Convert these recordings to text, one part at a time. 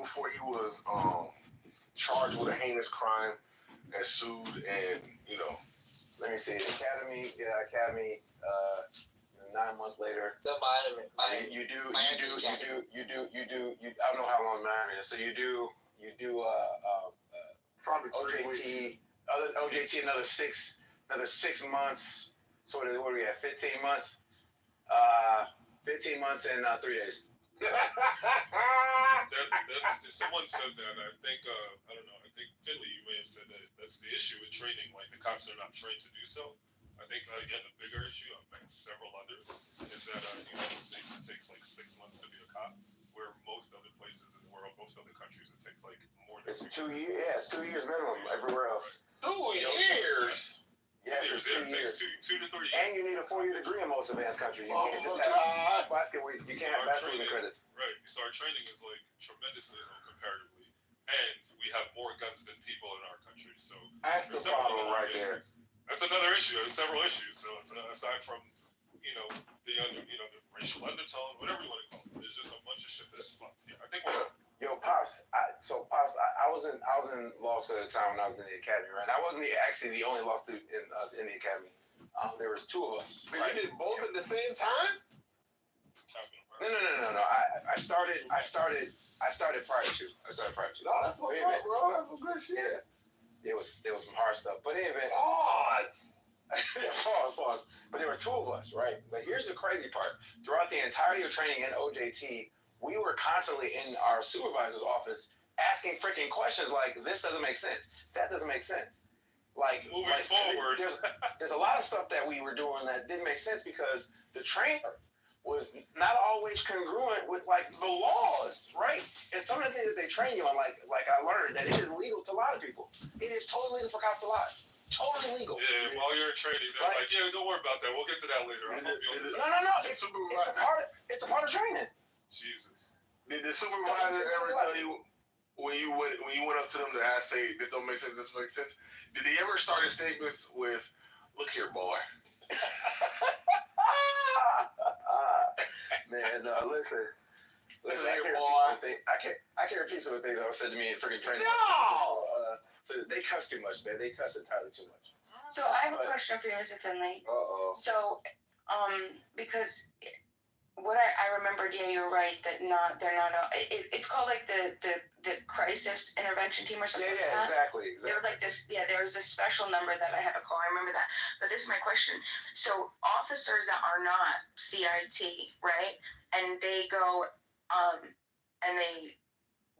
before he was charged with a heinous crime and sued, and let me see, Academy. 9 months later, the Miami. you do. I don't know how long Miami is. So you do. probably OJT. OJT another 6 months. So what are we at? 15 months. 15 months and 3 days. Someone said that. I think I don't know. I think Finley, you may have said that that's the issue with training. Like the cops are not trained to do so. I think again the bigger issue, I've met several others, is that in the United States it takes like 6 months to be a cop, where most other places in the world, most other countries, it takes like more than. It's 2 years. Yeah, it's 2 years minimum everywhere else. Right. 2 years. Yes, it's 2 years. It takes 2 to 3 years. And you need a 4-year degree in most advanced countries. You can't just have basketball. You can't have basketball credits. Right. So our training is like tremendously low comparatively, and we have more guns than people in our country. So That's the problem right there. That's another issue. There's several issues. So it's aside from the racial undertone, whatever you want to call it. There's just a bunch of shit that's fucked. Yeah, I think we're. Yo, Pops. I was in law school at the time when I was in the academy, right? I wasn't actually the only law student in the academy. There was 2 of us. But right? You did both at the same time? No. I started prior to. No, that's what's up, bro. That's some good shit. Yeah. There was some hard stuff, but anyway. Pause. Pause. But there were 2 of us, right? But here's the crazy part: throughout the entirety of training in OJT, we were constantly in our supervisor's office asking freaking questions like, "This doesn't make sense. That doesn't make sense." Moving forward, there's a lot of stuff that we were doing that didn't make sense because the trainer was not always congruent with the laws, right? And some of the things that they train you on, like I learned that it is legal to lie to people. It is totally legal for cops to lie. Totally legal. Yeah, while you're in training, they're like, yeah, don't worry about that. We'll get to that later. No. It's a part of training. Jesus. Did the supervisor ever tell you when you went up to them to ask, say, this don't make sense, this makes sense? Did he ever start his statements with, "Look here, boy"? Man, listen, here, boy. I can't repeat some of the things that were said to me in freaking training. No! So they cuss too much, man. They cuss entirely too much. So I have a question for you, Mr. Finley. Uh-oh. So, because what I remembered, yeah, you're right that they're not. It's called like the crisis intervention team or something. Yeah, like that. exactly. There was like this. Yeah, there was this special number that I had to call. I remember that. But this is my question. So officers that are not CIT, right, and they go, and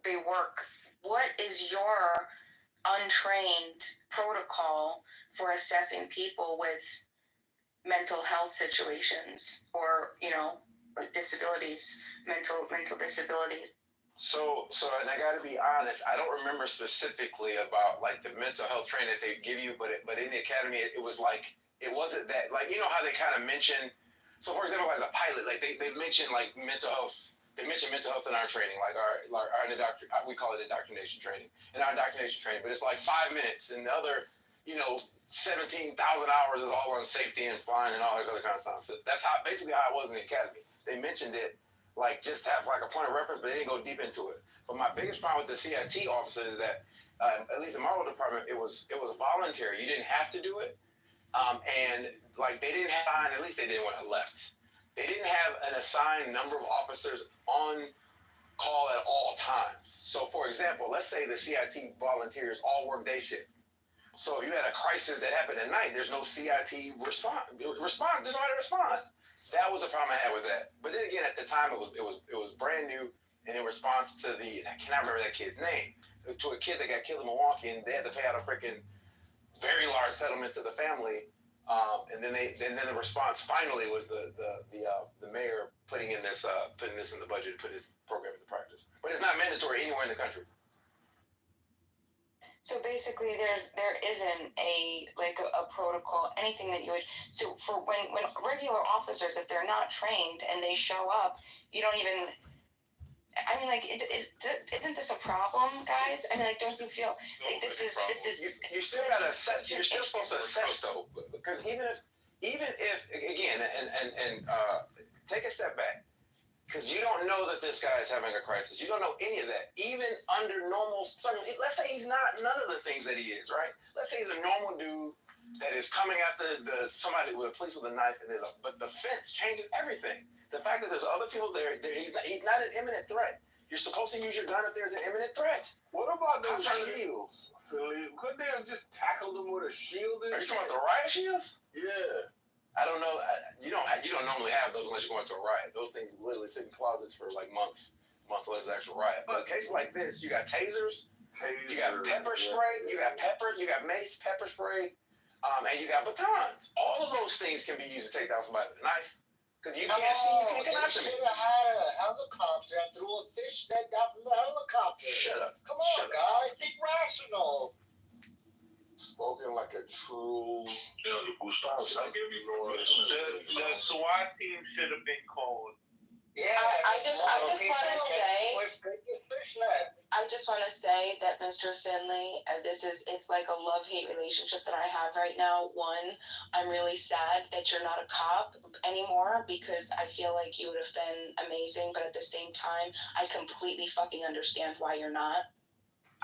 they work. What is your untrained protocol for assessing people with mental health situations or disabilities, mental disabilities? So, and I got to be honest, I don't remember specifically about the mental health training that they give you, but in the academy, it was it wasn't that, how they kind of mention. So, for example, as a pilot, they mention mental health. They mention mental health in our training, we call it indoctrination training. In our indoctrination training, but it's 5 minutes, and the other, 17,000 hours is all on safety and flying and all that other kind of stuff. So that's basically how I was in the academy. They mentioned it, just to have a point of reference, but they didn't go deep into it. But my biggest problem with the CIT officers is that, at least in my role department, it was voluntary. You didn't have to do it, and they didn't have, at least they didn't when I left. They didn't have an assigned number of officers on call at all times. So, for example, let's say the CIT volunteers all work day shift. So if you had a crisis that happened at night, there's no CIT respond. There's nobody to respond. That was a problem I had with that. But then again, at the time, it was brand new, and in response to I cannot remember that kid's name, to a kid that got killed in Milwaukee, and they had to pay out a freaking very large settlement to the family. And then the response finally was the mayor putting this in the budget, put this program into practice. But it's not mandatory anywhere in the country. So basically, there isn't a protocol, anything that you would. So for when regular officers, if they're not trained and they show up, you don't even. I mean, isn't this a problem, guys? I mean, don't you feel this is? You still gotta assess. You're still supposed to assess though, because even if again, and take a step back. Because you don't know that this guy is having a crisis. You don't know any of that. Even under normal circumstances, let's say he's not none of the things that he is, right? Let's say he's a normal dude that is coming after somebody with a police with a knife, and but the fence changes everything. The fact that there's other people there, he's not an imminent threat. You're supposed to use your gun if there's an imminent threat. What about those shields, Philly? Couldn't they have just tackled them with a shield? Are you talking about the riot shields? Yeah. I don't know. You don't normally have those unless you're going to a riot. Those things literally sit in closets for like months unless it's an actual riot. But in cases like this, you got tasers, you got pepper spray, you got pepper, you got mace, pepper spray, and you got batons. All of those things can be used to take down somebody with a knife. Because you can't see, you can't get They after should me. have had a helicopter and threw a fish net down from the helicopter. Shut up. Come on, guys. Think rational. Spoken like a true. The Gustav's not giving me more. The SWAT team should have been called. Yeah. I just want to say, With fish nets. I just want to say that Mr. Finley, it's like a love-hate relationship that I have right now. One, I'm really sad that you're not a cop anymore because I feel like you would have been amazing, but at the same time, I completely fucking understand why you're not.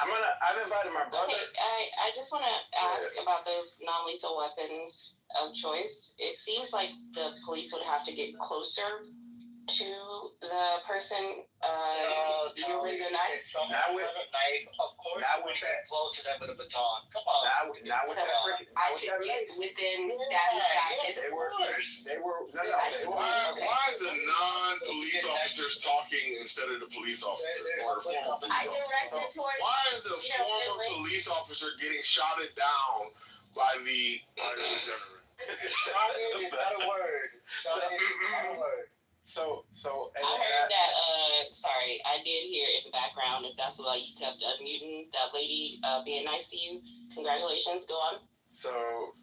I've invited my brother. Okay, I just want to ask about those non-lethal weapons of choice. It seems like the police would have to get closer to the person using the knife. Not with a knife. Of course, not you with would that. get close to them with a baton. Come on. Not with that freaking. I should get within stabbing shot yes, distance. They were. No. They were. Why is the non-police officers talking instead of the police officer or the former police I officer? directed towards. Why is the former police officer getting shotted down by the general? Shotting is not a word. Shotting is not a word. So. I heard that. Sorry, I did hear in the background. If that's why you kept unmuting that lady being nice to you, congratulations. Go on. So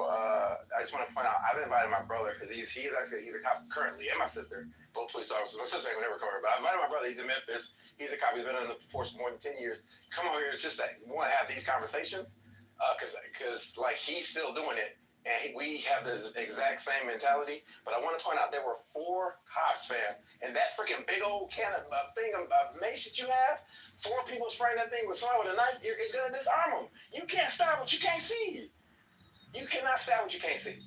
I just want to point out, I've invited my brother because he's a cop currently, and my sister, both police officers. My sister ain't gonna never come here, but I invited my brother. He's in Memphis. He's a cop. He's been in the force for more than 10 years. Come over here. It's just that we want to have these conversations because like he's still doing it, and we have this exact same mentality. But I want to point out there were 4 cops, fam, and that freaking big old can of thing of mace that you have, 4 people spraying that thing with someone with a knife, it's gonna disarm them. You can't stop what you can't see. You cannot stab what you can't see.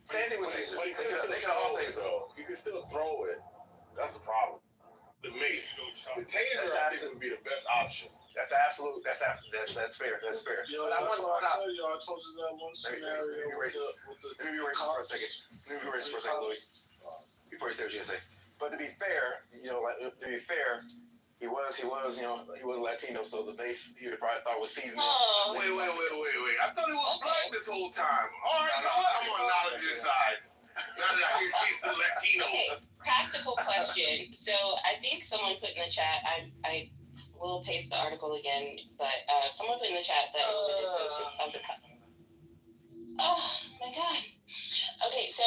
Same thing with tasers. But they can all take though. You can still throw it. That's the problem. The mace, the taser, I think would be the best option. That's absolute. That's fair. That's fair. Yo, But I want to point out. I told you that one scenario with the Let me be racist for a second. Louis. Before you say what you're gonna say. But to be fair, he was Latino, so the base he probably thought was seasonal. Oh. Wait. I thought he was black this whole time. All right, you know what? I'm on knowledge's side. Now that I hear he's the Latino. Okay, practical question. So I think someone put in the chat. I will paste the article again, but someone put in the chat that it was a distance from the. Oh my god. Okay, so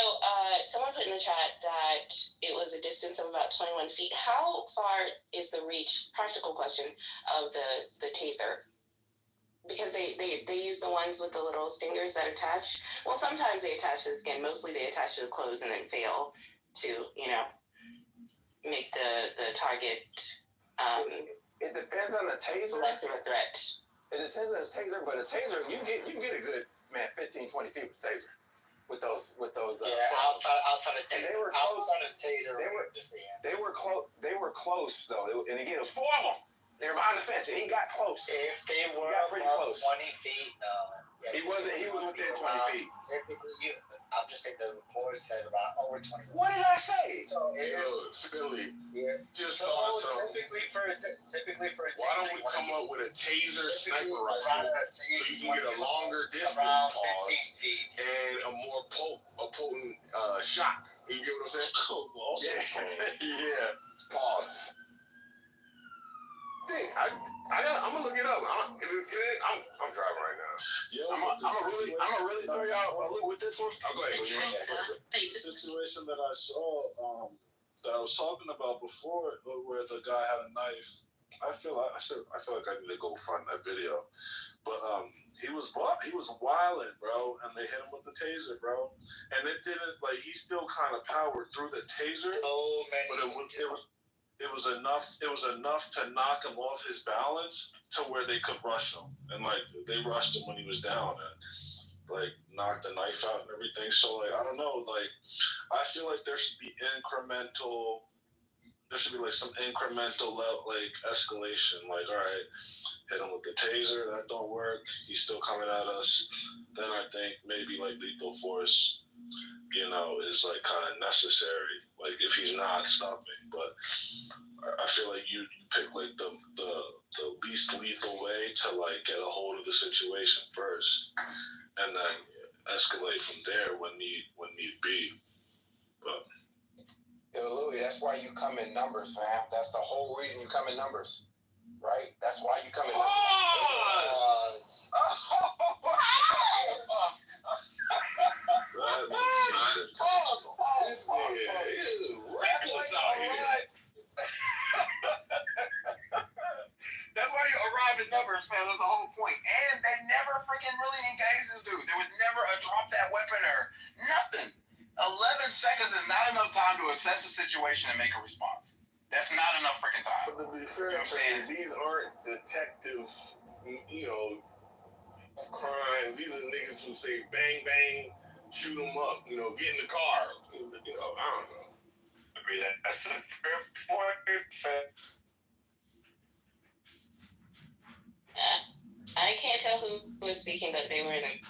someone put in the chat that it was a distance of about 21 feet. How far is the reach, practical question, of the taser? Because they use the ones with the little stingers that attach. Well, sometimes they attach to the skin. Mostly they attach to the clothes and then fail to, make the target It depends on the taser. less of a threat. It depends on the taser, but a taser you can get a good 15, 20 feet with a taser. With those. Outside of taser. And they were close. Outside of taser. They were close though, and again it was 4 of them. They were behind the fence, and he got close. If they were pretty above close. 20 feet, He was within 20 feet. Typically, I'll just say the report said about over 20 feet. What did I say? So, Yo, Philly, yeah. just So thought so. typically for a Why don't we come up with a taser sniper rifle so you can get a longer distance around pause 15 feet. and a more potent shot? You get what I'm saying? Yeah. Pause. I'm gonna look it up. I'm driving right now. Yo, I'm gonna really throw y'all a look with this one. Oh, go ahead. the situation that I saw that I was talking about before, where the guy had a knife I feel like I need to go find that video. But he was wilding, bro, and they hit him with the taser, bro, and it didn't like he still kind of powered through the taser, but it was enough. It was enough to knock him off his balance to where they could rush him, and like they rushed him when he was down and like knocked the knife out and everything. So like I don't know, like I feel like there should be incremental. There should be like some incremental level, like escalation. Like all right, hit him with the taser, that don't work. He's still coming at us. Then I think maybe like lethal force, is like kind of necessary. Like if he's not stopping, but I feel like you pick like the least lethal way to like get a hold of the situation first, and then escalate from there when need be. But Louis, that's why you come in numbers, fam. That's the whole reason you come in numbers, right? That's why you come in numbers. That's why you arrive at numbers, fam. That's the whole point. And they never freaking really engaged this dude. There was never a drop that weapon or nothing. 11 seconds is not enough time to assess the situation and make a response. That's not enough freaking time. But to be fair, these aren't detectives, of crime. These are niggas who say bang bang, shoot them up, get in the car. I don't know. I mean, that's a fair point, fam. I can't tell who was speaking, but they were in a...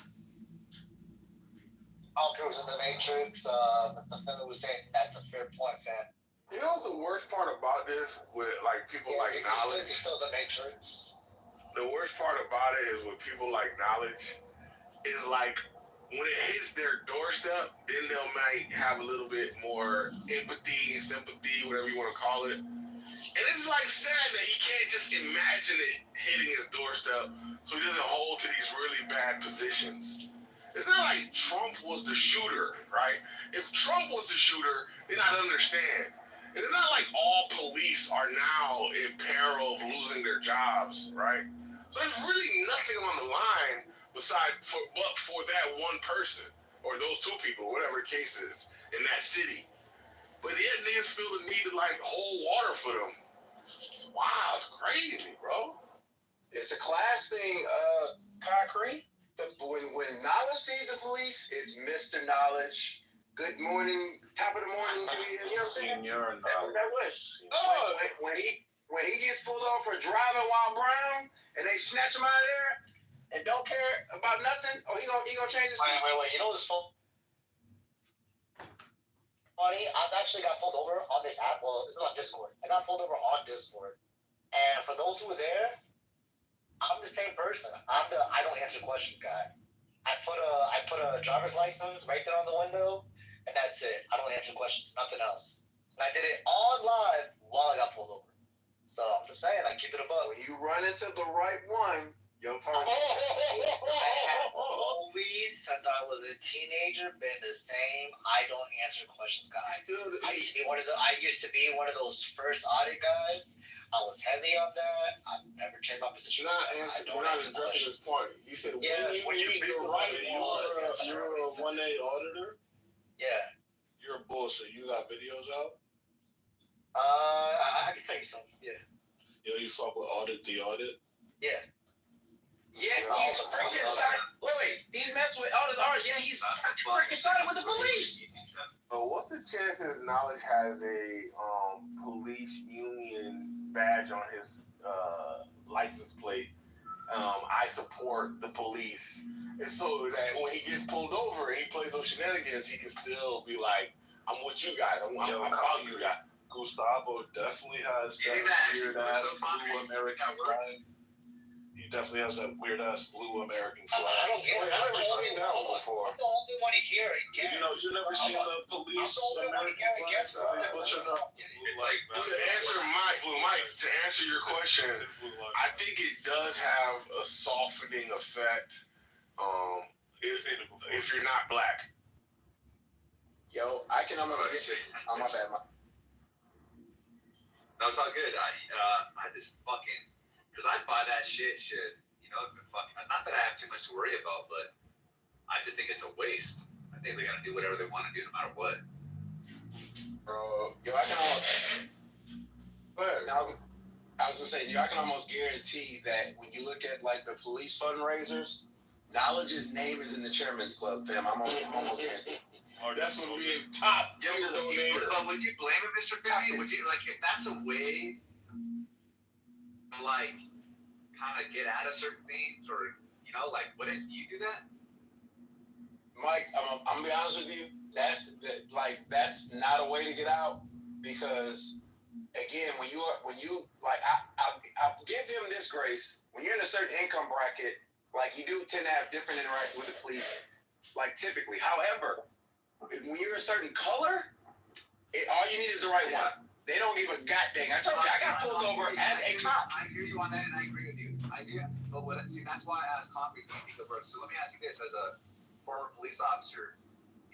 Alker was in the Matrix. Mr. Fenner was saying that's a fair point, fam. You know what's the worst part about this with like people like knowledge? It's still the Matrix. The worst part about it is with people like knowledge is like when it hits their doorstep, then they might have a little bit more empathy, sympathy, whatever you want to call it. And it's like sad that he can't just imagine it hitting his doorstep so he doesn't hold to these really bad positions. It's not like Trump was the shooter, right? If Trump was the shooter, then I'd understand. And it's not like all police are now in peril of losing their jobs, right? So there's really nothing on the line but for that one person or those two people, whatever the case is, in that city. But yet niggas feel the need to like hold water for them. Wow, it's crazy, bro. It's a class thing, Concrete. When Knowledge sees the police, it's Mr. Knowledge. Good morning, top of the morning to you. You know what I'm saying? Senior That's what that was. When he gets pulled over for driving while brown, and they snatch him out of there, and don't care about nothing, he gonna change his. Wait. You know what's funny? I've actually got pulled over on this app. Well, it's not Discord. I got pulled over on Discord, and for those who were there, I'm the same person. I don't answer questions guy. I put a driver's license right there on the window, and that's it. I don't answer questions, nothing else. And I did it on live while I got pulled over. So I'm just saying, I keep it a buck. When you run into the right one, your turn. I have always, since I was a teenager, been the same. I don't answer questions guy. I used to be one of those first audit guys. I was heavy on that. I've never changed my position. You're not addressing this point. You said when you meet the right one. You're a 1A auditor? Yeah. You're a bullshit. You got videos out? I can tell you something. Yeah. You fuck with the audit? Yeah. Yeah, he's freaking sided. Wait, he messed with all his art. Yeah, he's freaking sided with the police. But what's the chances Knowledge has a police union badge on his license plate? I support the police. And so that when he gets pulled over and he plays those shenanigans, he can still be like, I'm with you guys. I'm about you guys. Gustavo definitely has that weird ass blue American flag. He definitely has that weird ass blue American flag. I don't get it. I've never seen that one before. I'm the only one in here. You never seen the police American flag? To answer your question, I think it does have a softening effect. If you're not black. Yo, I can almost get. Oh, my bad. No, it's all good. I just fucking, because I buy that shit. You know, not that I have too much to worry about, but I just think it's a waste. I think they gotta do whatever they want to do, no matter what. Bro, yo, I can almost. I was gonna say, I can almost guarantee that when you look at like the police fundraisers, Knowledge's name is in the chairman's club, fam. I'm almost guaranteed. Oh, that's what we in top. Yeah, but would you blame it, Mr. Fifty? Would you, like, if that's a way to, like, kind of get out of certain things, or, you know, like, wouldn't you do that? Mike, I'm gonna be honest with you. That's not a way to get out, because again, when you like, I'll give him this grace. When you're in a certain income bracket, like, you do tend to have different interactions with the police, like, typically. However, when you're a certain color, all you need is the right one. They don't even goddamn. I told you, I got pulled over as a cop. I hear you on that, and I agree with you. I do. But that's why I asked Concrete Kitover. So let me ask you this, as a former police officer.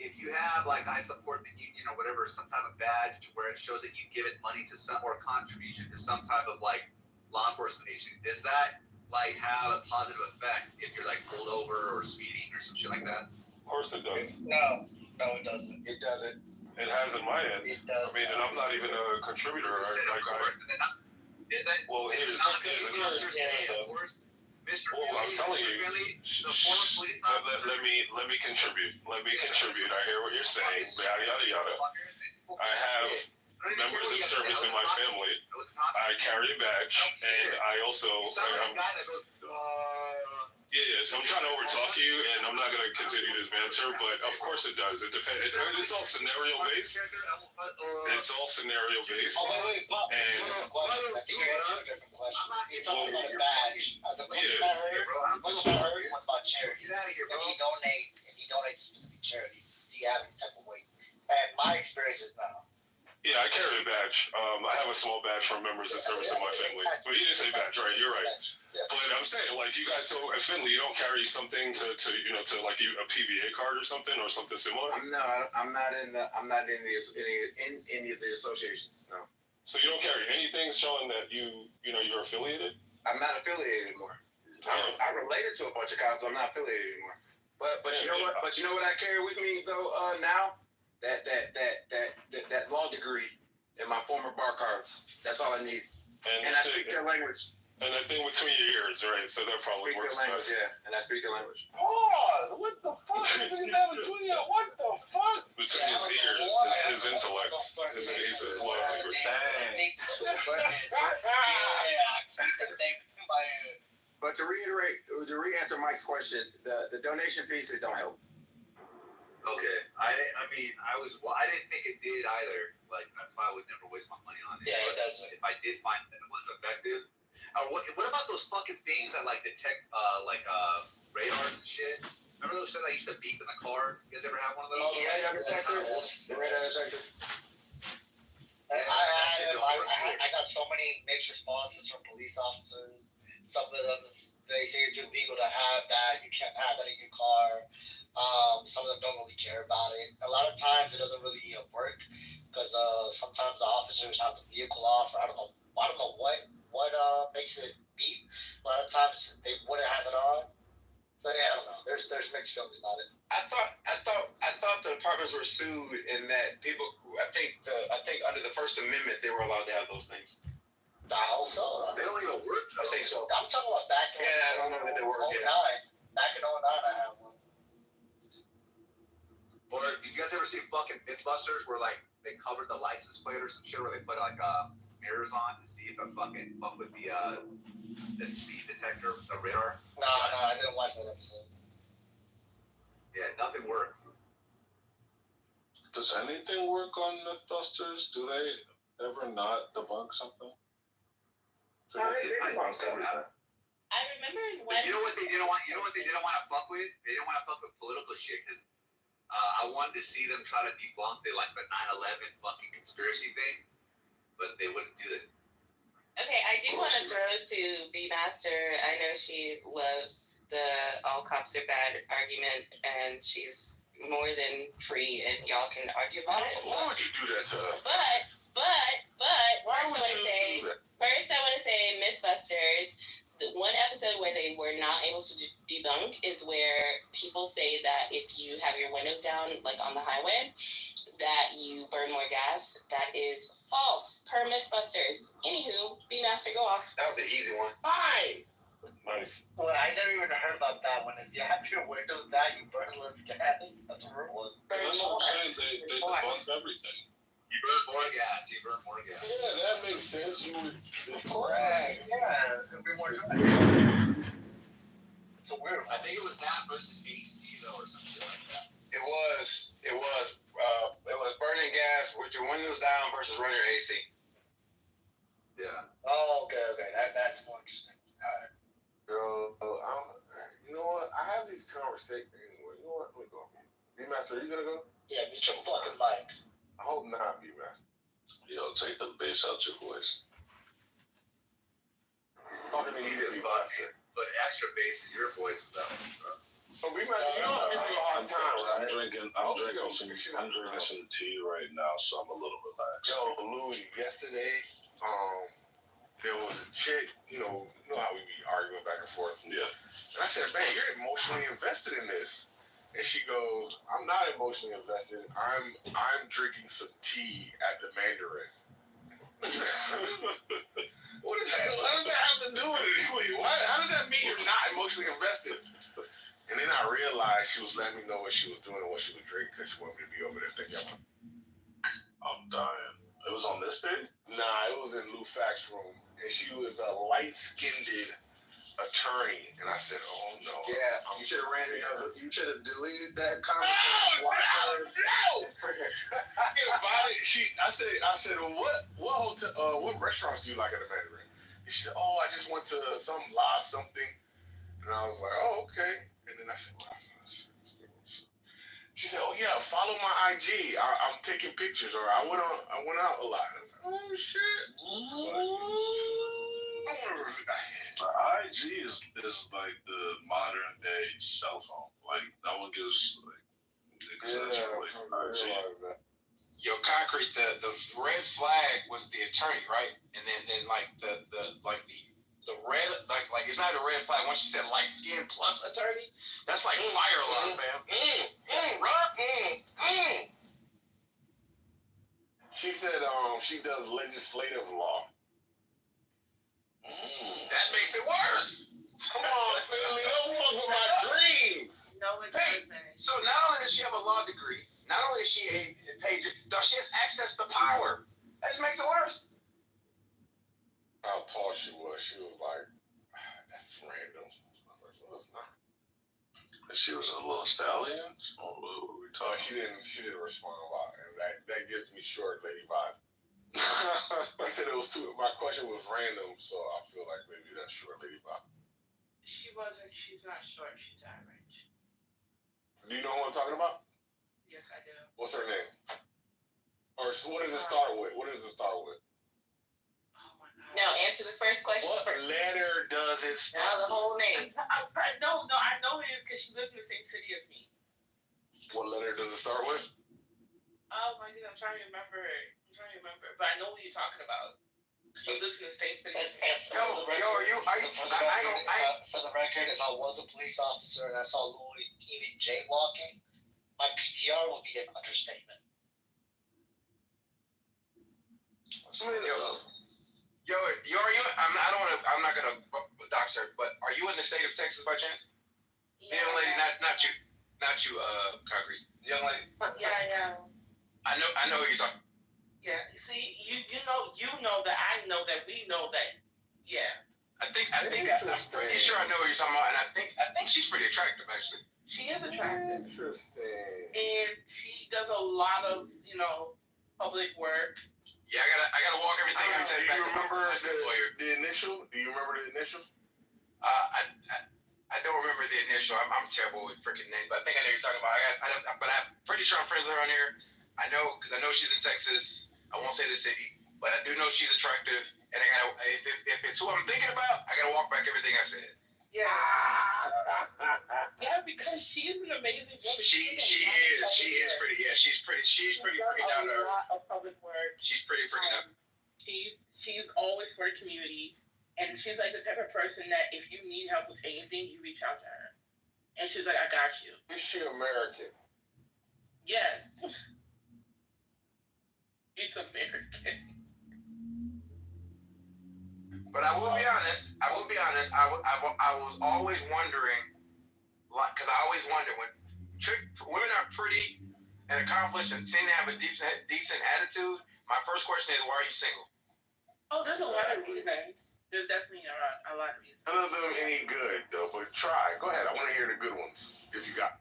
If you have, like, I support the union or whatever, some type of badge where it shows that you give it money to some, or contribution to some type of, like, law enforcement agency, does that, like, have a positive effect if you're, like, pulled over or speeding or some shit like that? Of course it does. No, it doesn't. It doesn't. It has in my end. It does. I mean, and I'm not even a contributor. Well, here's Mr. Well, I'm telling you. The former police officer. Let me contribute. I hear what you're saying. Yada yada yada. I have members of service in my family. I carry a badge, and I also. Yeah, so I'm trying to overtalk you, and I'm not going to continue this banter, but of course it does. It depends. It's all scenario based. It's all scenario based. Oh, wait, Pop, different question. I think you're answering a different question. You're talking about a badge. The question I heard was about charity. If he donates to specific charities, do you have any type of weight? And my experience is no. Yeah, I carry a badge. I have a small badge from members of service in my family. But you didn't say badge, right? You're right. Yes. But I'm saying, like, you guys, so at Finley, you don't carry something to like a PBA card or something similar? I'm not in any of the associations. No. So you don't carry anything showing that you're affiliated? I'm not affiliated anymore. I'm related to a bunch of cops, so I'm not affiliated anymore. But you know what? But you know what I carry with me though now? That law degree and my former bar cards. That's all I need. And I speak their language. And that thing between your ears, right? So that probably works best. Yeah, and I speak their language. Pause! What the fuck? What the fuck? Between his ears, his intellect, his law degree. But to re-answer Mike's question, the donation piece, it don't help. Okay, I didn't think it did either. Like, that's why I would never waste my money on it. Yeah, it doesn't. If I did find that it was effective, what about those fucking things that, like, detect radars and shit? Remember those things I used to beep in the car? You guys ever have one of those? Oh, the radar detectors. The radar detectors. I got so many mixed responses from police officers. Some of them, they say it's illegal to have that. You can't have that in your car. Some of them don't really care about it. A lot of times it doesn't really work because sometimes the officers have the vehicle off. I don't know what makes it beep. A lot of times they wouldn't have it on. So yeah, I don't know. There's mixed feelings about it. I thought the departments were sued in that people. I think under the First Amendment they were allowed to have those things. I hope so. They don't even work. I think so. I'm talking about back in I don't know that they work. 09. Back in 09, I had one. Or did you guys ever see fucking Mythbusters where, like, they covered the license plate or some shit, where they put like mirrors on to see if it fucking fuck with the speed detector, the radar? No, I didn't watch that episode. Yeah, nothing worked. Does anything work on Mythbusters? Do they ever not debunk something? I remember when. You know what they didn't want? You know what they didn't want to fuck with? They didn't want to fuck with political shit because I wanted to see them try to debunk the 9/11 fucking conspiracy thing, but they wouldn't do it. Okay, I do want to throw to B Master. I know she loves the all cops are bad argument, and she's more than free, and y'all can argue about it. Why would you do that to us? But But Why first would I want to you say, do that? Mythbusters. The one episode where they were not able to debunk is where people say that if you have your windows down, like on the highway, that you burn more gas. That is false per Mythbusters. Anywho, B-Master, go off. That was an easy one. Hi. Nice. Well, I never even heard about that one. If you have your windows down, you burn less gas. That's a real one. That's what I'm saying. They debunked everything. You burn more gas. You burn more gas. Yeah, that makes sense. You would. Correct. Yeah, it'll be more dry. It's a weird one. I think it was that versus AC though, or some shit like that. It was burning gas with your windows down versus running your AC. Yeah. Oh, okay. That's more interesting. All right. Girl, you know what? I have these conversations. You know what? Let me go. B-Master, are you gonna go? Yeah, get your fucking mic. I hope not, B-Master. Yo, take the bass out your voice. Talking to you, B-Master. But extra bass in your voice is that one, bro. So B-Master, you know I'm giving you a hard time, I'm right? drinking some tea right now, so I'm a little relaxed. Yo, Louis, yesterday, there was a chick, you know how we be arguing back and forth. Yeah. And I said, man, you're emotionally invested in this. And she goes, I'm not emotionally invested. I'm drinking some tea at the Mandarin. What does that have to do with it? How does that mean you're not emotionally invested? And then I realized she was letting me know what she was doing and what she was drinking because she wanted me to be over there thinking about. I'm dying. It was on this day? Nah, it was in Lou Fax's room. And she was a light-skinned attorney. And I said, oh, no. Yeah, you should have deleted that comment. No! I said, well, what hotel, what restaurants do you like at the Mandarin? And she said, oh, I just went to some La something. And I was like, oh, okay. And then I said, well, she said, oh yeah, follow my IG. I'm taking pictures, or I went out a lot. I was like, oh shit. The IG is like the modern day cell phone. Like that one gives like niggas that's really IG. Yo, Concrete, the red flag was the attorney, right? And then like the red like it's not a red flag. Once you said light skin plus attorney, that's like fire alarm, fam. She said she does legislative law. That makes it worse. Come on, family, don't fuck with my dreams. No, it Hey, doesn't. so not only does she have a law degree, not only is she paid, though she has access to power. That just makes it worse. How tall she was like, that's random. I was like, well, it's not. And she was a little stallion? Oh, what were we talking? She didn't respond a lot, and that gives me short lady vibe. I said it was too. My question was random, so I feel like maybe that's short lady vibe. She wasn't. She's not short. She's average. Do you know who I'm talking about? Yes, I do. What's her name? Or what does it start with? Oh my God. No, answer the first question What first. letter does it start? Now the whole name. I know it is because she lives in the same city as me. What letter does it start with? Oh my goodness, I'm trying to remember, but I know who you're talking about. She lives in the same city as me. For the record, if I was a police officer and I saw Louis even jaywalking, my PTR would be an understatement. I'm not gonna dox her, but are you in the state of Texas by chance? The young lady, not you, Concrete. The young lady. Yeah. I know who you're talking. Yeah. See, you know that I know that we know that. Yeah. I'm pretty sure I know who you're talking about, and I think she's pretty attractive actually. She is attractive. Interesting. And she does a lot of, public work. Yeah, I gotta walk everything. Do you remember the initial? Do you remember the initial? I don't remember the initial. I'm terrible with freaking names, but I think I know who you're talking about. But I'm pretty sure I'm friends with her on here. I know because I know she's in Texas. I won't say the city, but I do know she's attractive. And if it's who I'm thinking about, I gotta walk back everything I said. Yeah. Yeah, because she is an amazing woman. She is pretty. Yeah, she's pretty freaking down to earth. A lot of public work. She's pretty freaking person that if you need help with anything, you reach out to her. And she's like, I got you. Is she American? Yes. It's American. But I will be honest. I was always wondering, like, because I always wonder when women are pretty and accomplished and seem to have a decent attitude. My first question is, why are you single? Oh, there's a lot of reasons. There's definitely a lot of reasons. None of them any good though, but try. Go ahead. I want to hear the good ones if you got.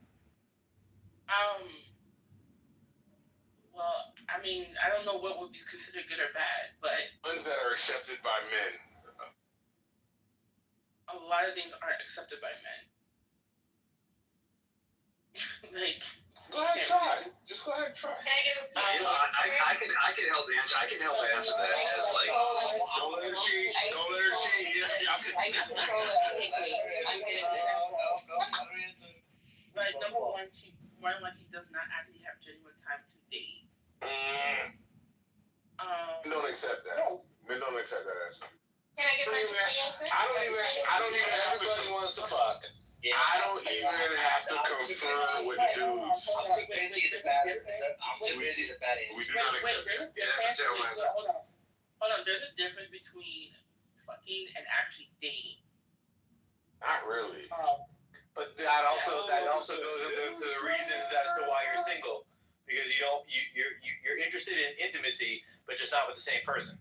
Well, I mean, I don't know what would be considered good or bad, but Ones that are accepted by men. a lot of things aren't accepted by men. Like, Go ahead, try. Just go ahead, try. I can help answer. I can help answer that. It's like, Don't let her cheat. Don't let her cheat. I can control it. I'm good at this. like number one, he does not actually have genuine time to date. Don't accept that. Men don't accept that answer. Can I get my answer? I don't even have Everybody to. wants to fuck. Yeah. I don't even have to confer with dudes. I'm too busy to bad. I'm too busy to bad We answer. do not accept that. That's a terrible answer. Hold on. There's a difference between fucking and actually dating. Not really. But that also goes into the reasons as to why you're single, because you're interested in intimacy, but just not with the same person.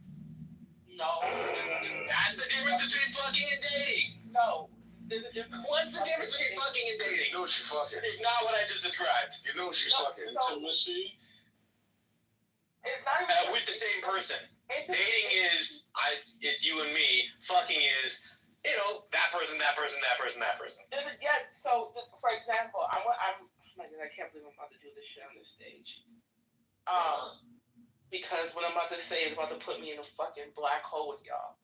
No. That's the difference between fucking and dating. No. There's a difference. What's the difference between fucking and dating? You know she fucking. If not what I just described. You know she's fucking. Intimacy. It's not even With the same person. Dating is it's you and me. Fucking is that person. So for example, oh my God, I can't believe I'm about to do this shit on this stage. Because what I'm about to say is about to put me in a fucking black hole with y'all.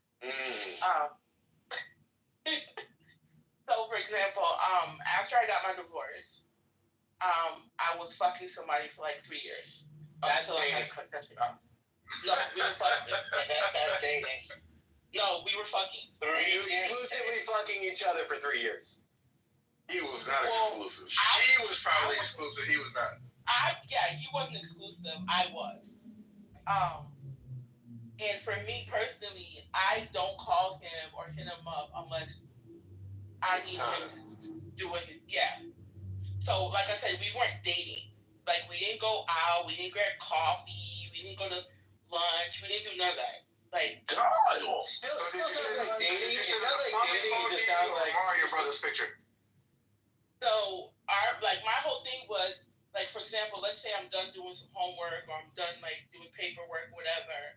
So for example, after I got my divorce, I was fucking somebody for like 3 years. That's until I had to cut that shit off. No, we were fucking. That's dating. No, we were fucking. You exclusively fucking each other for 3 years. He was not exclusive. She was probably exclusive. He was not. He wasn't exclusive. I was. And for me personally, I don't call him or hit him up unless I need him to do it. Yeah. So, like I said, we weren't dating. Like, we didn't go out. We didn't grab coffee. We didn't go to lunch. We didn't do none of that. Like, Still sounds like dating. It sounds like dating. It just sounds like your brother's picture. so my whole thing was, like, for example, let's say I'm done doing some homework or I'm done, like, doing paperwork, whatever.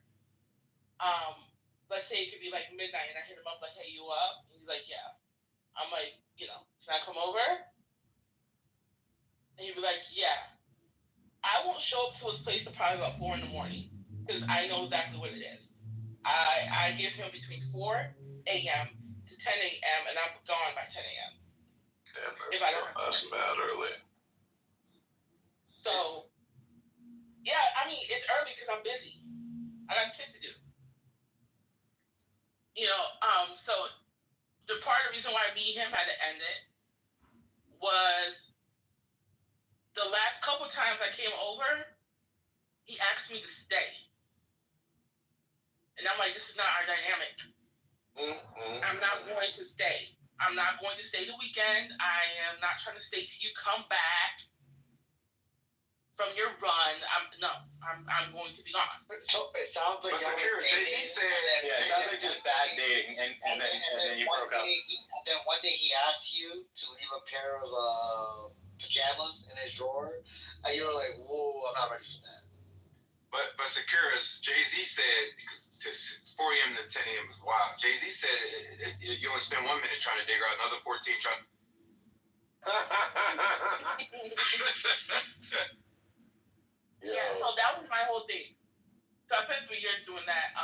Let's say it could be, like, midnight, and I hit him up, like, hey, you up? And he's like, yeah. I'm like, can I come over? And he'd be like, yeah. I won't show up to his place till probably about 4 in the morning, because I know exactly what it is. I give him between 4 a.m. to 10 a.m., and I'm gone by 10 a.m. Damn, That's mad early. So, yeah, I mean, it's early because I'm busy. I got shit to do. So the reason why me and him had to end it was the last couple times I came over, he asked me to stay. And I'm like, this is not our dynamic. I'm not going to stay. I'm not going to stay the weekend. I am not trying to stay till you come back from your run. I'm going to be gone. So it sounds like But secure, Jay-Z said. it sounds like just bad dating, and then you broke up. Then one day he asked you to leave a pair of pajamas in his drawer, and you were like, "Whoa, I'm not ready for that." But secure, as Jay-Z said, because 4 a.m. to 10 a.m. is wild. Jay-Z said you only spend 1 minute trying to dig out, another 14 trying. Yeah, so that was my whole thing. So I spent 3 years doing that.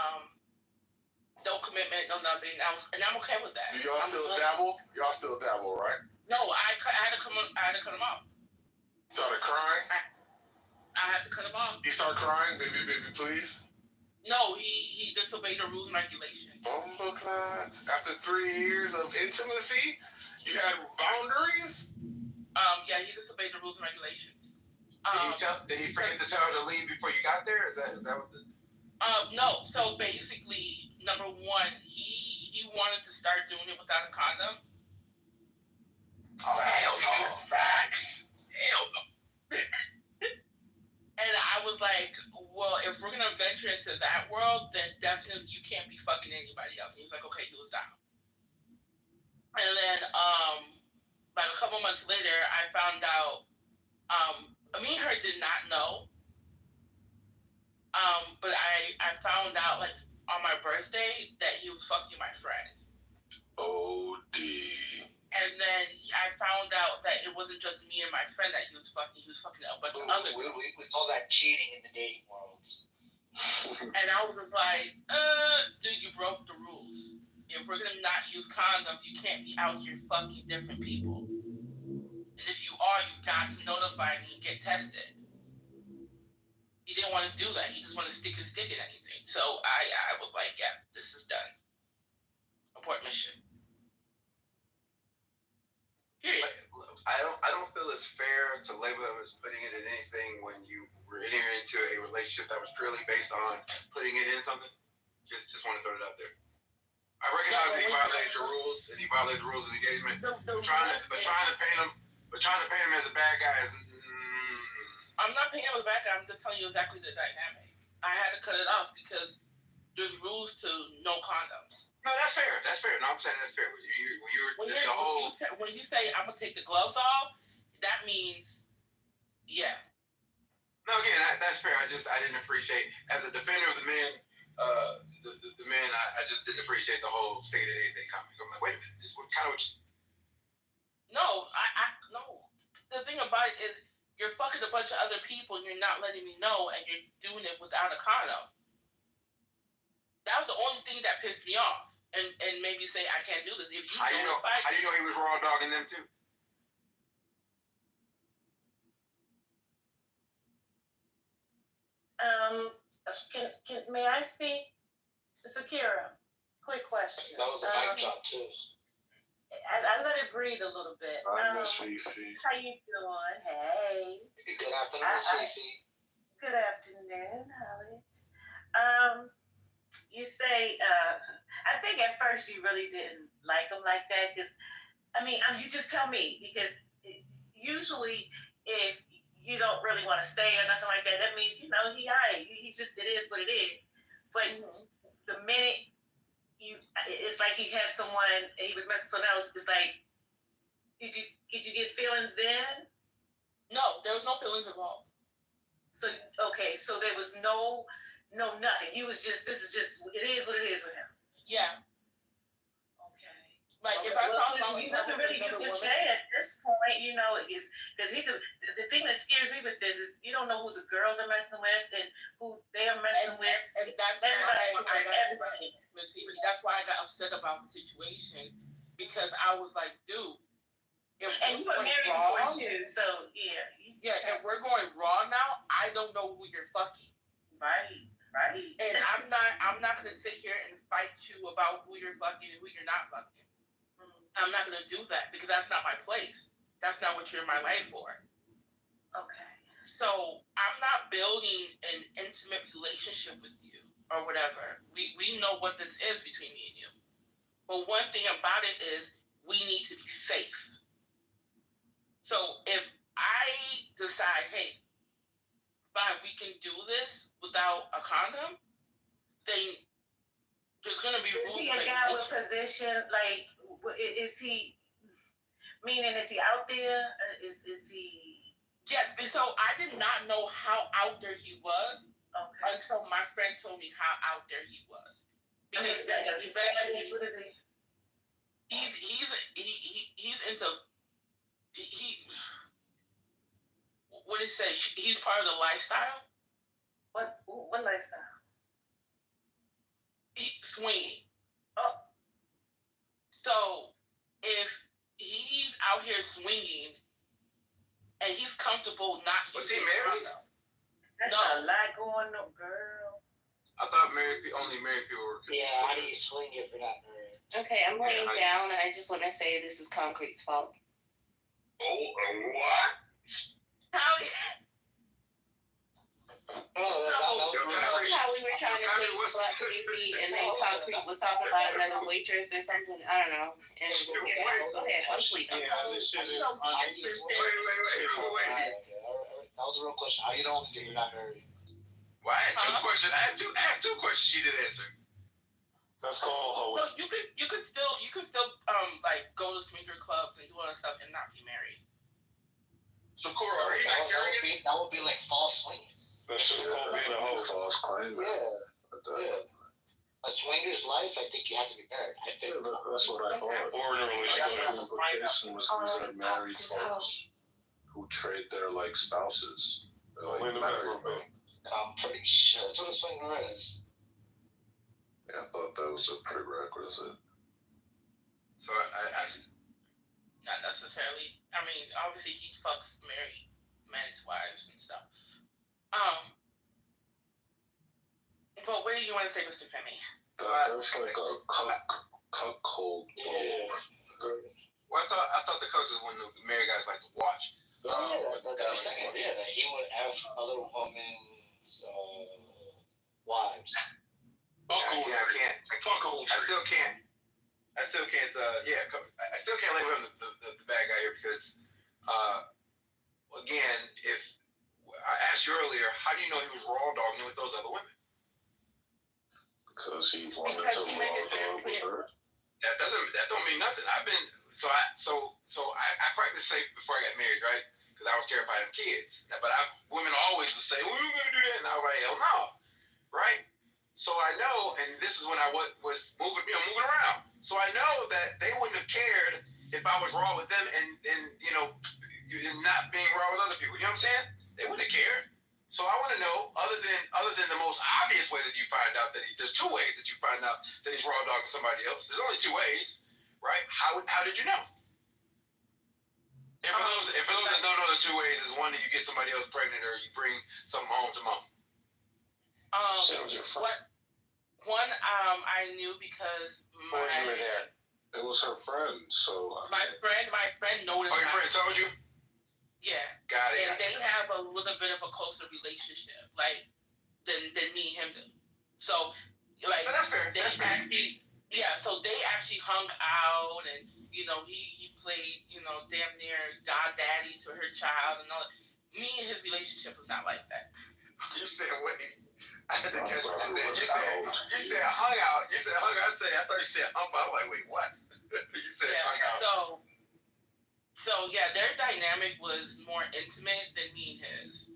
No commitment, no nothing. And I'm okay with that. Do y'all still dabble? Y'all still dabble, right? No, I had to cut him off. Started crying? I had to cut him off. You start crying, baby, please? No, he disobeyed the rules and regulations. After 3 years of intimacy, you had boundaries? Yeah, he disobeyed the rules and regulations. Did he forget to tell her to leave before you got there? Is that what the... No. So basically, number one, he wanted to start doing it without a condom. Oh, hell no. Facts. Hell no. And I was like, well, if we're gonna venture into that world, then definitely you can't be fucking anybody else. And he was like, okay, he was down. And then, like a couple months later, I found out. Me and her did not know. But I found out like on my birthday that he was fucking my friend. OD. And then I found out that it wasn't just me and my friend that he was fucking a bunch of other girls. We call that cheating in the dating world. And I was like, dude, you broke the rules. If we're gonna not use condoms, you can't be out here fucking different people. And if you are, you got to notify me and get tested. He didn't want to do that. He just wanted to stick at anything. So I was like, yeah, this is done. Abort mission. Period. I don't feel it's fair to label them as putting it in anything when you were entering into a relationship that was purely based on putting it in something. Just want to throw it out there. I recognize that he violated your rules and he violated the rules of engagement. But trying to paint him as a bad guy is. I'm not painting him as a bad guy. I'm just telling you exactly the dynamic. I had to cut it off because there's rules to no condoms. No, that's fair. No, I'm saying that's fair. When you say I'm gonna take the gloves off, that means, yeah. No, again, that's fair. I didn't appreciate, as a defender of the men, the men, I just didn't appreciate the whole state of anything comment. I'm like, wait a minute, this was kind of what you... No, no. The thing about it is, you're fucking a bunch of other people and you're not letting me know, and you're doing it without a condom. That was the only thing that pissed me off and made me say I can't do this. If you how do you know he was raw dogging them too? May I speak? Sakira, quick question. That was a mic drop too. I let it breathe a little bit. I miss Fifi. How you doing? Hey. Good afternoon, Fifi. Good afternoon, Holly. You say, I think at first you really didn't like him like that. Because, you just tell me. Because usually if you don't really want to stay or nothing like that, that means, he just, it is what it is. But the minute it's like he had someone, he was messing with someone else, it's like, did you get feelings then? No, there was no feelings involved. So, okay, so there was no nothing. He was just, it is what it is with him. Yeah. Okay. Like, if I saw you nothing really you can say at this point, is because the thing that scares me with this is you don't know who the girls are messing with and who they are messing with. And that's everybody. That's why I got upset about the situation, because I was like, dude. And you were married before too, so yeah. Yeah, if we're going raw now, I don't know who you're fucking. Right. And I'm not gonna sit here and fight you about who you're fucking and who you're not fucking. I'm not gonna do that because that's not my place. That's not what you're in my life for. Okay. So I'm not building an intimate relationship with you or whatever. We know what this is between me and you. But one thing about it is we need to be safe. So if I decide, hey, fine, we can do this without a condom, then there's going to be rules. Is he a guy with position? Like, is he, meaning is he out there? Is he? Yes, so I did not know how out there he was until my friend told me how out there he was. Because eventually, what is he? He's into, what did he say? He's part of the lifestyle. What lifestyle? Swinging. Oh. So if he's out here swinging and he's comfortable not Was he married? That's a lot going on, girl. I thought only married people were. Yeah, how do you swing if you're not married? Okay, I'm laying down. I just want to say this is Concrete's fault. What? How? No, that was How we were trying to say Black Beauty, and then Concrete was talking about another waitress or something. I don't know. And go ahead, I'm sleeping. Yeah, this shit is. Wait. That was a real question. How do you swing if you're not married? Well, I had two questions. I asked two questions. She didn't answer. That's called So hoeing. you could still like go to swinger clubs and do all that stuff and not be married. So, Cora, are you Nigerian? That would be like false swinging. That's just called being a hoe. False claim. A swinger's life, I think you have to be married. I think That's what I thought. Or in a relationship. The implication was these are married folks who trade their like spouses. They're like married folks. I'm pretty sure that's what a swinger is. Yeah, I thought that was a prerequisite. So I Not necessarily. I mean, obviously he fucks married men's wives and stuff. But what do you want to say, Mr. Femi? That's like a cuckold. Yeah. Well, I thought the coach is when the married guys like to watch. That he would have other women's wives. I still can't. I still can't label him the bad guy here because, again, if I asked you earlier, how do you know he was raw dogging with those other women? Because he wanted to raw dog with her. That don't mean nothing. I practiced safe before I got married, right? Because I was terrified of kids. But women always would say, "Well, you're gonna do that," and I was like, "Hell no," right? So I know, and this is when I was moving around. So I know that they wouldn't have cared if I was raw with them and not being raw with other people. You know what I'm saying? They wouldn't have cared. So I want to know, other than the most obvious way that you find out that there's two ways that you find out that he's raw dogging somebody else. There's only two ways, right? How did you know? And for those that don't know the two ways, is one that you get somebody else pregnant or you bring something home to mom. One, I knew because you were there. It was her friend, so. My friend noticed. Oh, your friend told you? Yeah. Got it. And they have a little bit of a closer relationship, like than me and him do. So, like, that's fair. So they actually hung out, and he played, damn near goddaddy to her child, and all. Me and his relationship was not like that. You said wait. I had to catch what you said. You said hung out. You said hung out. I thought you said hump. I'm like, wait, what? You said hung out. So yeah, their dynamic was more intimate than me and his.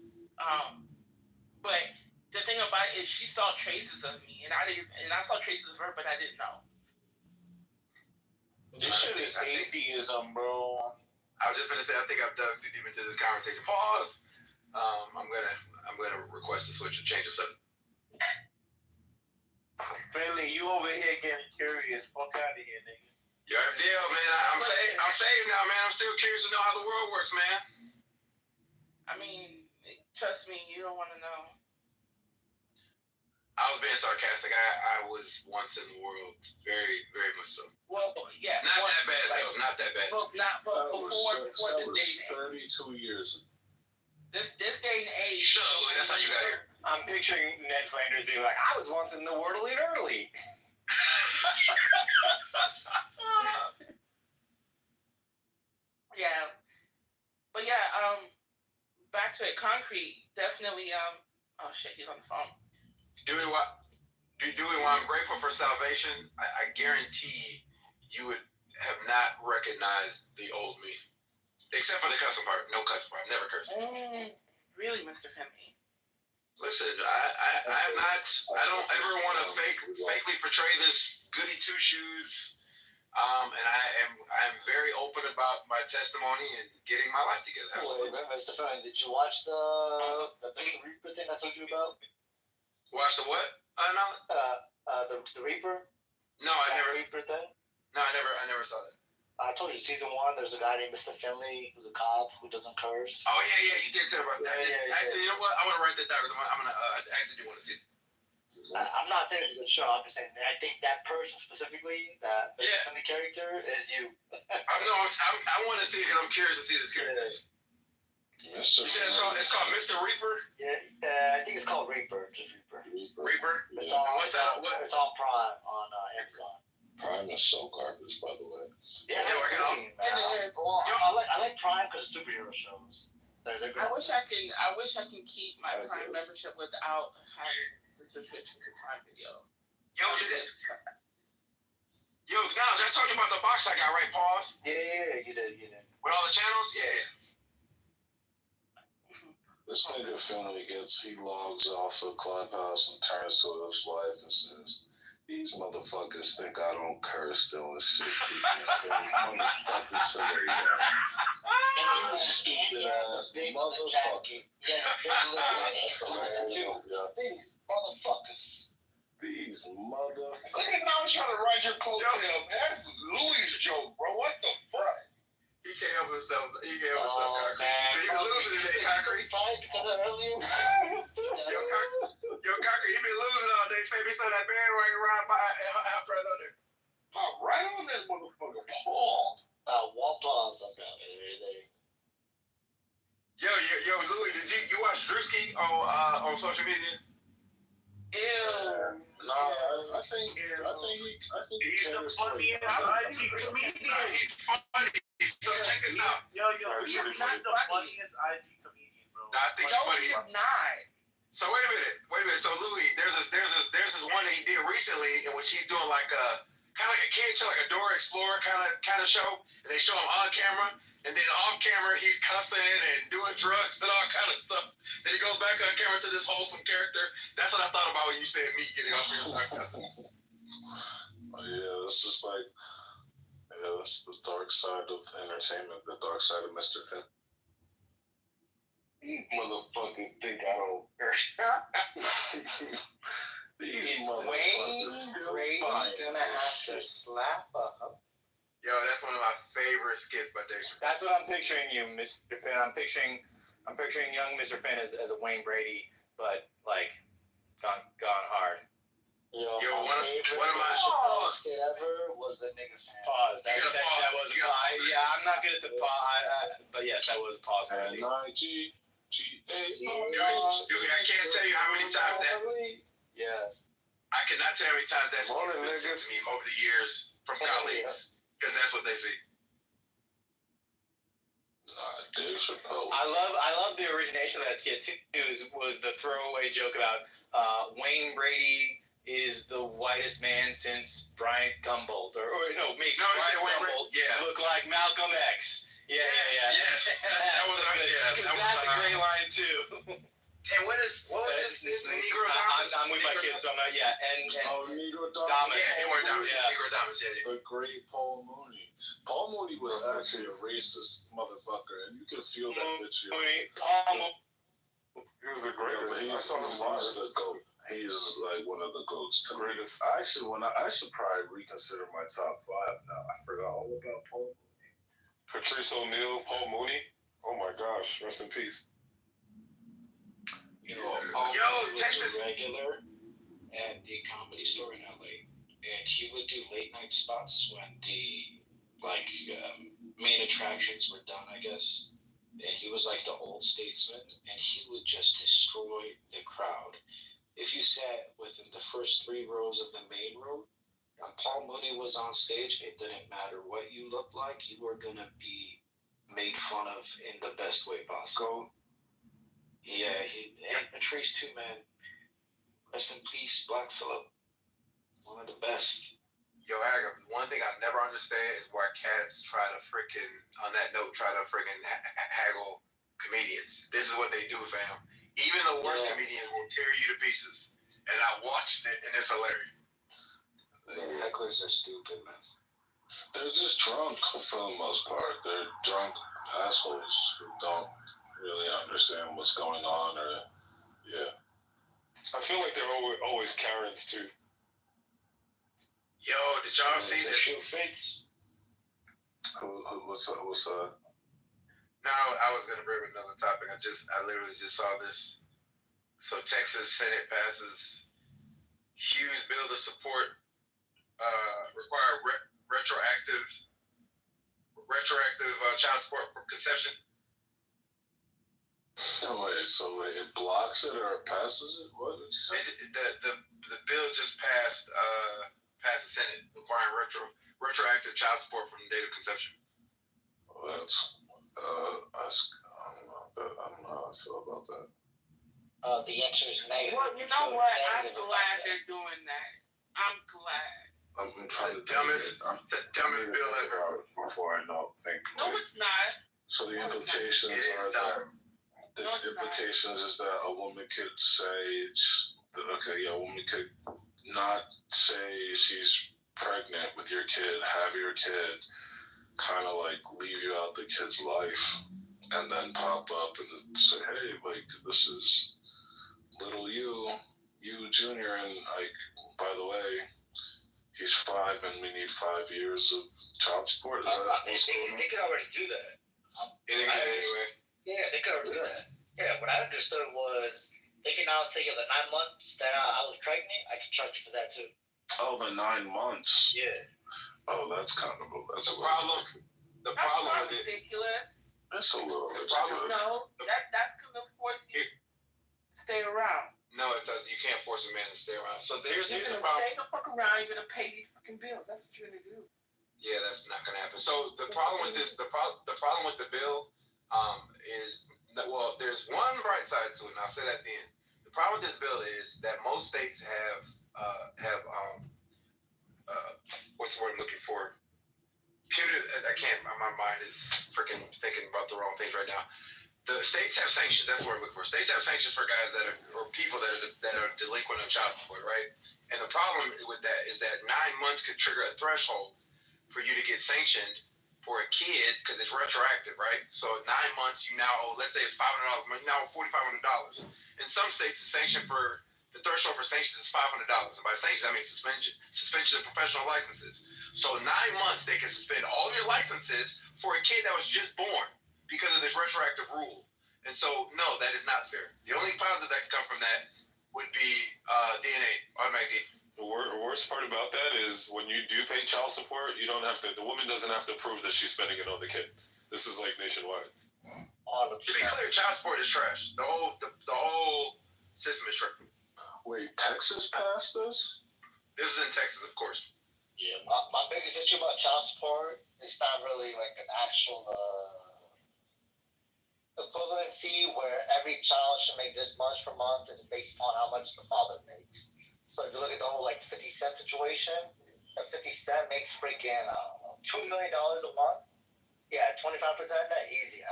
But the thing about it is, she saw traces of me, and I saw traces of her, but I didn't know. This shit is atheism, bro. I was just gonna say, I think I've dug too deep into this conversation. Pause. I'm gonna request a switch and change of subject. Finley, you over here getting curious. Fuck out of here, nigga. You already deal, man. I'm saved now, man. I'm still curious to know how the world works, man. I mean, trust me, you don't want to know. I was being sarcastic. I was once in the world, very, very much so. Well, yeah. Not that bad, though. Not that bad. Well, before That this day was and age. 32 years. This day and age. Shut up, Louis. That's how you got here. I'm picturing Ned Flanders being like, I was once in the Wordly Nerdly. Yeah. But yeah, back to it. Concrete, definitely, oh shit, he's on the phone. Dewey, while I'm grateful for salvation, I guarantee you would have not recognized the old me. Except for the cussing part. No cussing part. I've never cursed. Really, Mr. Femi? Listen, I'm not. I don't ever want to fakely portray this goody two shoes. And I'm very open about my testimony and getting my life together. Wait, Mr. Femi, did you watch the Mr. Reaper thing I told you about? Watch the what? The Reaper. No, I never. Reaper thing. No, I never saw that. I told you season 1. There's a guy named Mr. Finley who's a cop who doesn't curse. Oh yeah, you did tell about that. Yeah. Actually, you know what? I want to write that down. I'm gonna actually do want to see it. I'm not saying it's a good show. I'm just saying that I think that person specifically, that funny character, is you. I want to see it because I'm curious to see this character. You said it's called Mr. Reaper? Yeah, I think it's called Reaper. Just Reaper. Reaper? It's Yeah. on, it's on Prime on Amazon. Prime is so garbage, by the way. Yeah, I like Prime because of superhero shows. They're good. I wish I can keep my Prime membership without having the subscription to Prime Video. Yo, guys, I told you about the box I got, right? Pause. Yeah, you did. With all the channels? Yeah. This nigga he logs off of Clubhouse and turns to his life and says, "These motherfuckers think I don't curse still and shit. Keep me these motherfuckers so they stupid ass motherfucker. These motherfuckers. These motherfuckers." Look at now trying to ride your coattail, man. That's Louis' joke, bro. What the fuck? He can't help himself. Concrete. Man. He been losing today, Concrete. Earlier. Yo, Concrete, he been losing all day. Baby, saw that bandwagon ride by after right on there. Oh, right on that motherfucker. Paul. Walters up out there. Yo, Louis, did you watch Drewski on social media? Ew. No, I think he's the funniest IG comedian. He's funny. So check this out. Yo, he's not the funniest IG comedian, bro. I think he's funny. He's not. So wait a minute. So Louis, there's this one that he did recently in which he's doing like a kind of like a kid show, like a Dora Explorer kind of show, and they show him on camera, and then off camera he's cussing and doing drugs and all kind of stuff. Then he goes back on camera to this wholesome character. That's what I thought about when you said me getting off here. Yeah, it's just like. Yeah, that's the dark side of entertainment, the dark side of Mr. Finn. Motherfuckers think I don't These Wayne Brady gonna have to slap up? Yo, that's one of my favorite skits by Dave Chappelle. That's what I'm picturing you, Mr. Finn. I'm picturing young Mr. Finn as a Wayne Brady, but like gone hard. Yo, one of my Chappelle skit ever was the nigga fan. Pause. That was a pause. Yeah, I'm not good at the pause, but yes, that was a pause. And I can't tell you how many times that. Yes. I cannot tell you how many times that skit has been sent to me over the years from colleagues, because that's what they see. Dave Chappelle. I love the origination of that skit too. Was the throwaway joke about Wayne Brady is the whitest man since Bryant Gumbel, makes Bryant Gumbel look like Malcolm X. Yeah. Yes. That's a great line too. And what was this Negro Damas? I'm with my kids, so I'm not. Yeah, and Negro Damas. Negro Damas. The great Paul Mooney. Paul Mooney was actually a racist motherfucker, and you can feel that picture. He was the greatest. I saw him live. He's the GOAT. He's like one of the GOATs to me. I should probably reconsider my top 5 now. I forgot all about Paul Mooney. Patrice O'Neal, Paul Mooney. Oh my gosh, rest in peace. Paul Mooney was a regular at the Comedy Store in LA, and he would do late night spots when the main attractions were done, I guess. And he was like the old statesman, and he would just destroy the crowd. If you sat within the first 3 rows of the main row, and Paul Mooney was on stage, it didn't matter what you looked like, you were gonna be made fun of in the best way possible. Yeah, and Patrice too, man. Rest in peace, Black Phillip. One of the best. Yo, one thing I never understand is why cats try to haggle comedians. This is what they do, fam. Even the worst comedian will tear you to pieces. And I watched it, and it's hilarious. Hecklers are stupid, man. They're just drunk for the most part. They're drunk assholes who don't really understand what's going on, I feel like they're always Karens too. Yo, did y'all see this? Shoe fits. What's up? No, I was gonna bring up another topic. I literally just saw this. So Texas Senate passes Hughes bill to support require retroactive child support for conception. So it blocks it or passes it? What did you say? The bill just passed the Senate requiring retroactive child support from the date of conception. Well, I don't know how I feel about that. The answer is negative. Well, you know what? I'm glad they're doing that. I'm glad. I'm trying to it's the dumbest bill ever. Before I think. No, it's not. So the implications are that implications is that a woman could say, a woman could not say she's pregnant with your kid, have your kid, kind of like leave you out the kid's life, and then pop up and say, hey, like, this is little you junior, and like, by the way, he's 5 and we need 5 years of child support. They could already do that. Yeah, they could already do that. Yeah, what I understood was they can now say, the 9 months that I was pregnant, I can charge you for that too. Oh, the 9 months. Yeah. Oh, that's kind of the problem with it. Ridiculous. That's a little ridiculous. No, that's gonna force you to stay around. No, it doesn't. You can't force a man to stay around. So here's the problem. Stay the fuck around. You're gonna pay these fucking bills. That's what you're gonna do. Yeah, that's not gonna happen. So the problem with this, the problem with the bill, is that, well, there's one bright side to it, and I'll say that at the end. The problem with this bill is that most states have what's the word I'm looking for? Punitive. I can't. My mind is freaking thinking about the wrong things right now. The states have sanctions. That's what I'm looking for. States have sanctions for guys or people that are delinquent on child support, right? And the problem with that is that 9 months could trigger a threshold for you to get sanctioned for a kid because it's retroactive, right? So 9 months, you now owe, let's say it's $500, you now owe $4,500. In some states, the threshold for sanctions is $500. And by sanctions, I mean suspension of professional licenses. So 9 months, they can suspend all of your licenses for a kid that was just born because of this retroactive rule. And so, no, that is not fair. The only positive that can come from that would be DNA, automatic DNA. The worst part about that is when you do pay child support, the woman doesn't have to prove that she's spending it on the kid. This is like nationwide. 100%. To be clear, child support is trash. The whole system is trash. Wait, Texas passed this? This is in Texas, of course. Yeah, my biggest issue about child support is not really like an actual equivalency where every child should make this much per month is based on how much the father makes. So if you look at the whole 50 Cent situation, if 50 Cent makes freaking $2 million a month, yeah, 25% of that easy.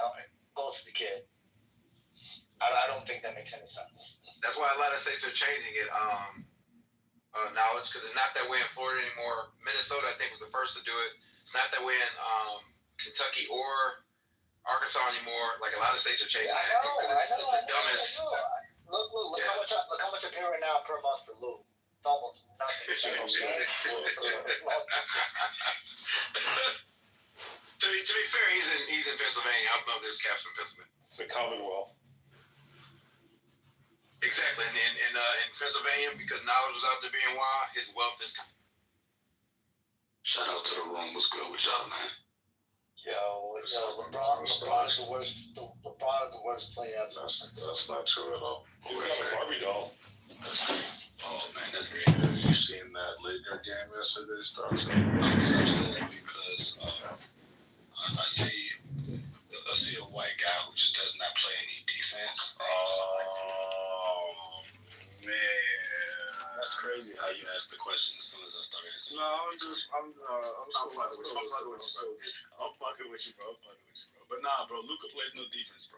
Goes to the kid. I don't think that makes any sense. That's why a lot of states are changing it. Knowledge, because it's not that way in Florida anymore. Minnesota, I think, was the first to do it. It's not that way in Kentucky or Arkansas anymore. Like a lot of states are changing. I know. It's the dumbest. Look how much I pay right now per month for Lou. It's almost nothing. To be fair, he's in Pennsylvania. I don't know if there's caps in Pennsylvania. It's the Commonwealth. Exactly. In Pennsylvania, because Knowledge was out there being wild, his wealth is coming. Shout out to the room. What's good with y'all, man? LeBron is the worst. LeBron is the worst player ever. That's not true at all. He's got a Barbie doll. Oh man, that's great. Have you seen that Laker game yesterday? I was upset because I see a white guy who just does not play any defense. Man, that's crazy how you asked the question as soon as I started answering. No, I'm fucking with you, bro. But nah, bro, Luka plays no defense, bro.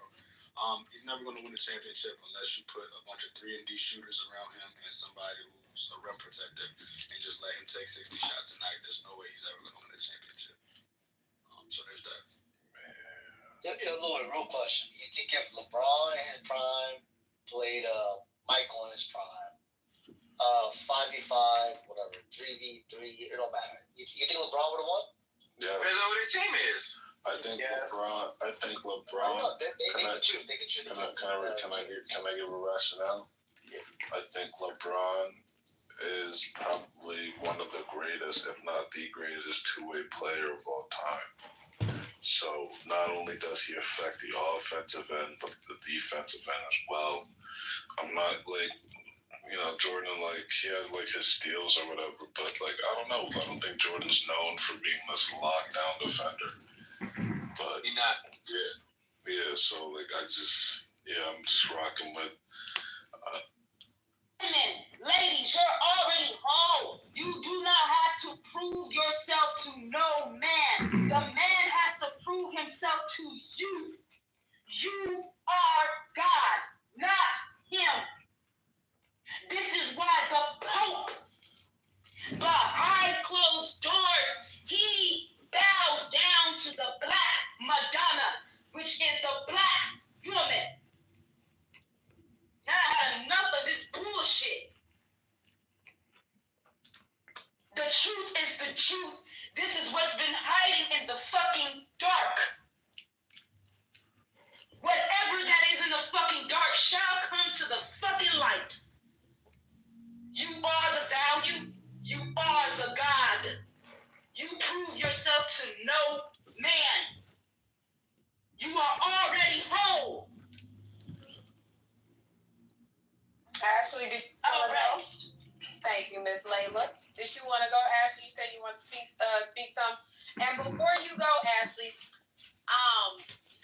He's never going to win a championship unless you put a bunch of 3-and-D shooters around him and somebody who's a rim protector and just let him take 60 shots a night. There's no way he's ever going to win a championship. So there's that. Lou, a real question. You think if LeBron in his prime played Michael in his prime, 5v5, whatever, 3v3, it don't matter. You think LeBron would have won? Yeah. Depends on what their team is. I think LeBron. They can choose. They can choose. Can I give a rationale? Yeah. I think LeBron is probably one of the greatest, if not the greatest, two-way player of all time. So not only does he affect the offensive end, but the defensive end as well. I'm not like, Jordan, like, he had like his steals or whatever, but like, I don't know. I don't think Jordan's known for being this lockdown defender. But He not. Yeah. So like, I'm just rocking with. Ladies, you're already home. You do not have to prove yourself to no man. The man has to prove himself to you. You are God, not him. This is why the Pope, behind closed doors, he bows down to the Black Madonna, which is the black woman. Now I had enough of this bullshit. The truth is the truth. This is what's been hiding in the fucking dark. Whatever that is in the fucking dark shall come to the fucking light. You are the value. You are the God. You prove yourself to no man. You are already whole. Ashley, did you want to go? Thank you, Miss Layla. Did you want to go, Ashley? You said you want to speak some. And before you go, Ashley,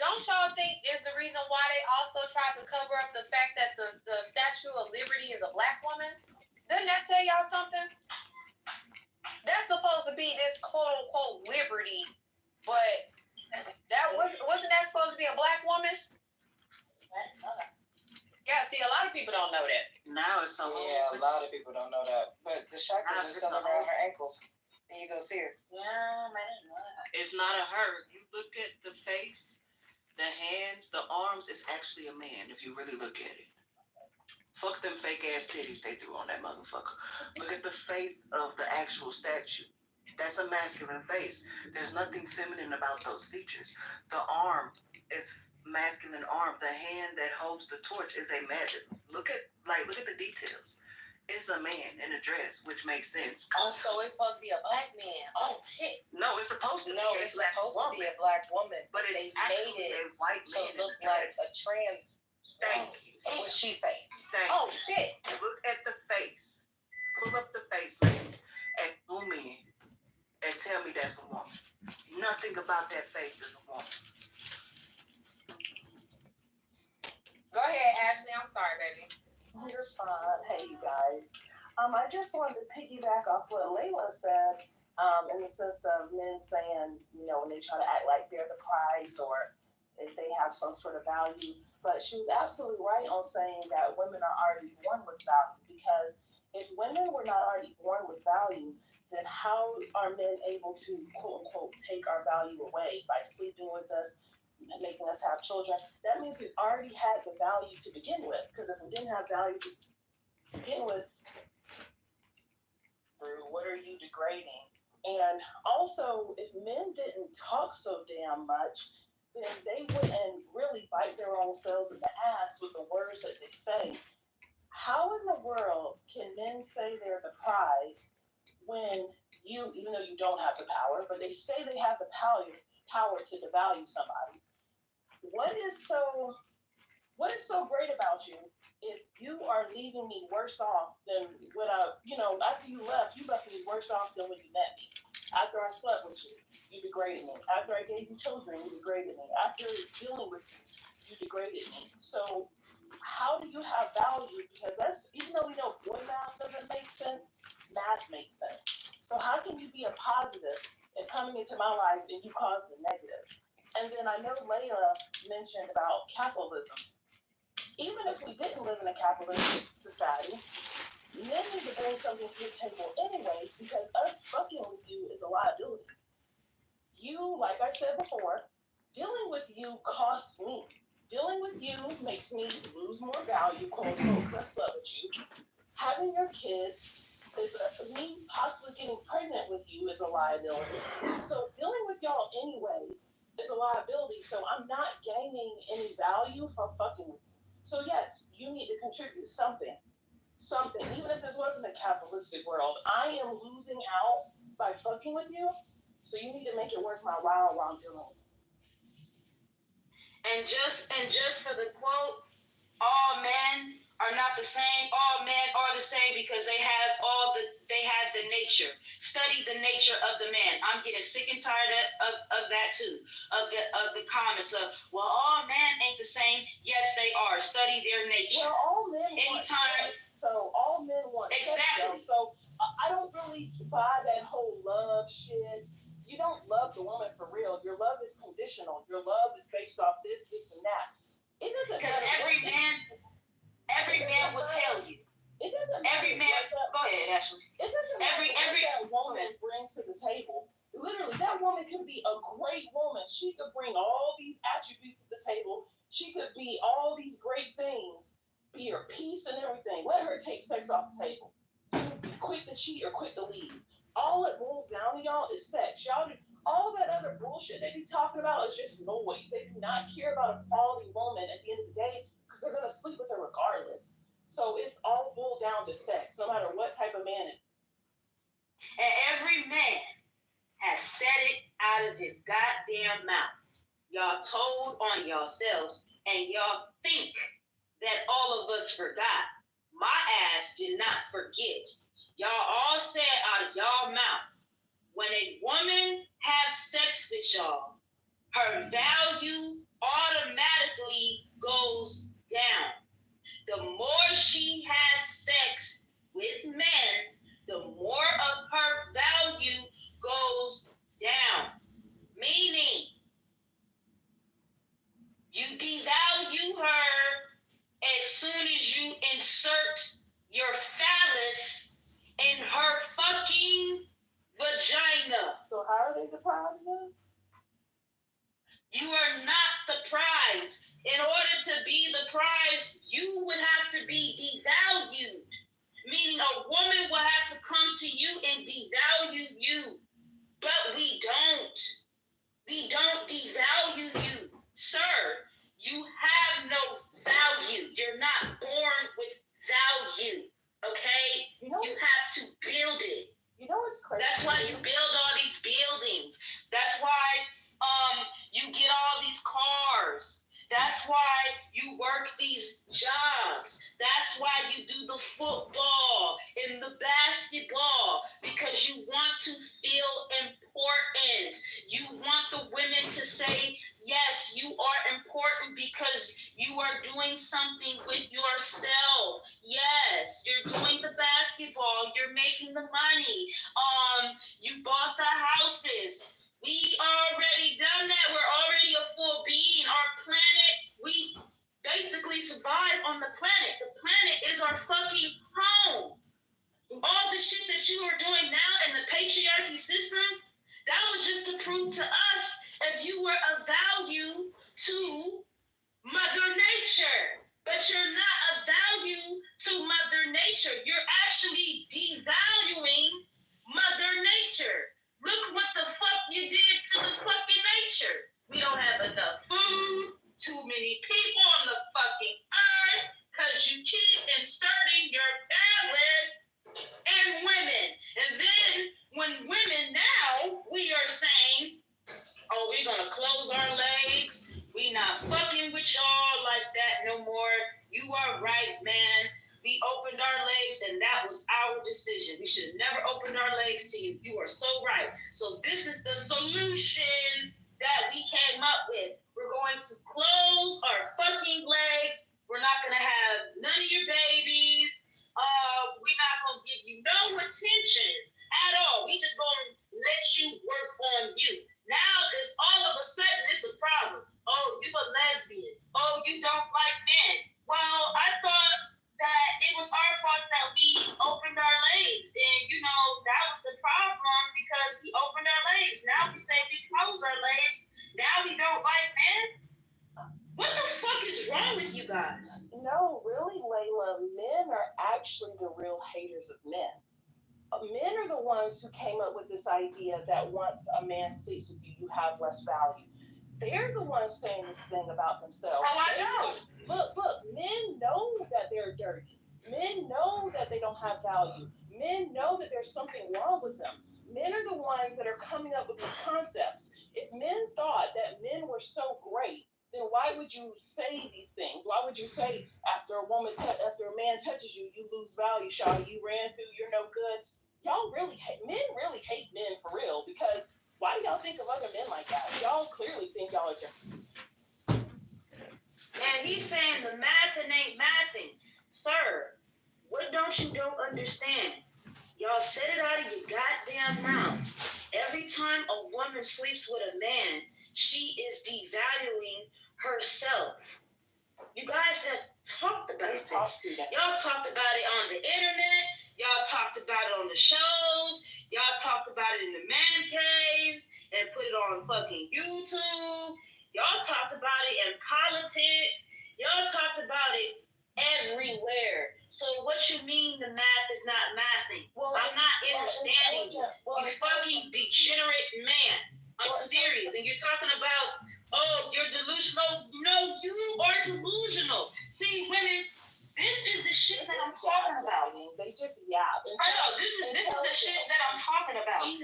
don't y'all think is the reason why they also tried to cover up the fact that the Statue of Liberty is a black woman? Doesn't that tell y'all something? That's supposed to be this quote-unquote liberty, but wasn't that supposed to be a black woman? Yeah, see, a lot of people don't know that. Now it's so Yeah, a lot of people don't know that. But the chakras are still around her ankles. And you go see her. Yeah, I didn't know that. It's not a her. You look at the face, the hands, the arms, it's actually a man if you really look at it. Fuck them fake ass titties they threw on that motherfucker. Look at the face of the actual statue. That's a masculine face. There's nothing feminine about those features. The arm is masculine arm. The hand that holds the torch is a man. Look at the details. It's a man in a dress, which makes sense. Oh, so it's supposed to be a black man. Oh shit. No, it's supposed to be a black woman. To be a black woman, But they it's actually made it a white to man. look like a trans. Thank you. What she say? Oh shit. Look at the face. Pull up the face, ladies, and zoom in and tell me that's a woman. Nothing about that face is a woman. Go ahead, Ashley. I'm sorry, baby. You're fine. Hey, you guys. I just wanted to piggyback off what Layla said, in the sense of men saying, when they try to act like they're the prize or if they have some sort of value. But she was absolutely right on saying that women are already born with value, because if women were not already born with value, then how are men able to, quote unquote, take our value away by sleeping with us, making us have children? That means we already had the value to begin with, because if we didn't have value to begin with, what are you degrading? And also, if men didn't talk so damn much, then they wouldn't really bite their own selves in the ass with the words that they say. How in the world can men say they're the prize when even though you don't have the power, but they say they have the power to devalue somebody? What is so great about you if you are leaving me worse off than when after you left me worse off than when you met me? After I slept with you, you degraded me. After I gave you children, you degraded me. After dealing with you degraded me. So how do you have value? Because that's, even though we know boy math doesn't make sense, math makes sense. So how can you be a positive and coming into my life and you cause the negative? And then I know Layla mentioned about capitalism. Even if we didn't live in a capitalistic society, men need to bring something to the table anyways, because us fucking with you is a liability. You, like I said before, dealing with you costs me. Dealing with you makes me lose more value, quote unquote, because I slept with you. Having your kids, me possibly getting pregnant with you is a liability. So dealing with y'all anyway is a liability. So I'm not gaining any value from fucking with you. So yes, you need to contribute something. something, even if this wasn't a capitalistic world, I am losing out by fucking with you. So you need to make it worth my while I'm doing it. And just for the quote, all men are not the same. All men are the same because they have the nature. Study the nature of the man. I'm getting sick and tired of that too. Of the comments of, well, all men ain't the same. Yes, they are. Study their nature. Well, all men anytime. Want sex, so all men want exactly. Sex, so I don't really buy that whole love shit. You don't love the woman for real. Your love is conditional. Your love is based off this, and that. It doesn't because every man will tell you. It doesn't every man. Go ahead, Ashley. It doesn't matter what that woman brings to the table. Literally, that woman could be a great woman. She could bring all these attributes to the table. She could be all these great things. Be her peace and everything. Let her take sex off the table. Quick to cheat or quick to leave. All it boils down to, y'all, is sex. Y'all, all that other bullshit they be talking about is just noise. They do not care about a quality woman at the end of the day because they're going to sleep with her regardless. So it's all boiled down to sex, no matter what type of man it is. And every man has said it out of his goddamn mouth. Y'all told on yourselves, and y'all think that all of us forgot. My ass did not forget. Y'all all said out of y'all mouth, when a woman has sex with y'all, her value automatically goes down. The more she has sex with men, the more of her value goes down. Meaning, you devalue her as soon as you insert your phallus in her fucking vagina. So how are they the prize again? You are not the prize. In order to be the prize, you would have to be devalued. Meaning a woman will have to come to you and devalue you. But we don't. We don't devalue you. Sir, you have no value. You're not born with value. Okay? You have to build it. You know what's crazy? That's why you build all these buildings. That's why you get all these cars. That's why you work these jobs. That's why you do the football and the basketball, because you want to feel important. You want the women to say, yes, you are important because you are doing something with yourself. Yes, you're doing the basketball. You're making the money. You bought the houses. We already done that. We're already a full being. Our planet, we basically survive on the planet. The planet is our fucking home. All the shit that you are doing now in the patriarchy system, that was just to prove to us if you were of value to Mother Nature. But you're not of value to Mother Nature. You're actually devaluing Mother Nature. Look what the fuck you did to the fucking nature. We don't have enough food, too many people on the fucking earth, because you keep inserting your families and women. And then when women now, we are saying, oh, we're going to close our legs. We not fucking with y'all like that no more. You are right, man. We opened our legs, and that was our decision. We should have never opened our legs to you. You are so right. So this is the solution that we came up with. We're going to close our fucking legs. We're not going to have none of your babies. We're not going to give you no attention at all. We just going to let you work on you. Now it's all of a sudden it's a problem. Oh, you a lesbian. Oh, you don't like men. Well, I thought that it was our fault that we opened our legs. And, that was the problem because we opened our legs. Now we say we close our legs. Now we don't like men. What the fuck is wrong with you guys? No, really, Layla, men are actually the real haters of men. Men are the ones who came up with this idea that once a man sleeps with you, you have less value. They're the ones saying this thing about themselves. Oh, I know. Look, men know that they're dirty. Men know that they don't have value. Men know that there's something wrong with them. Men are the ones that are coming up with these concepts. If men thought that men were so great, then why would you say these things? Why would you say after a man touches you, you lose value, Shawty, you ran through, you're no good? Men really hate men for real, because why do y'all think of other men like that? Y'all clearly think y'all are just... And he's saying the mathing ain't mathing. Sir, what don't understand? Y'all said it out of your goddamn mouth. Every time a woman sleeps with a man, she is devaluing herself. You guys have talked about this. Y'all talked about it on the internet. Y'all talked about it on the shows. Y'all talked about it in the man caves and put it on fucking YouTube. Y'all talked about it in politics. Y'all talked about it everywhere. So what you mean the math is not mathing? I'm not understanding you. You fucking degenerate man. I'm serious. And you're talking about, oh, you're delusional. No, you are delusional. See, women, this is the shit that I'm talking about. They just yap. I know, this is the shit that I'm talking about. You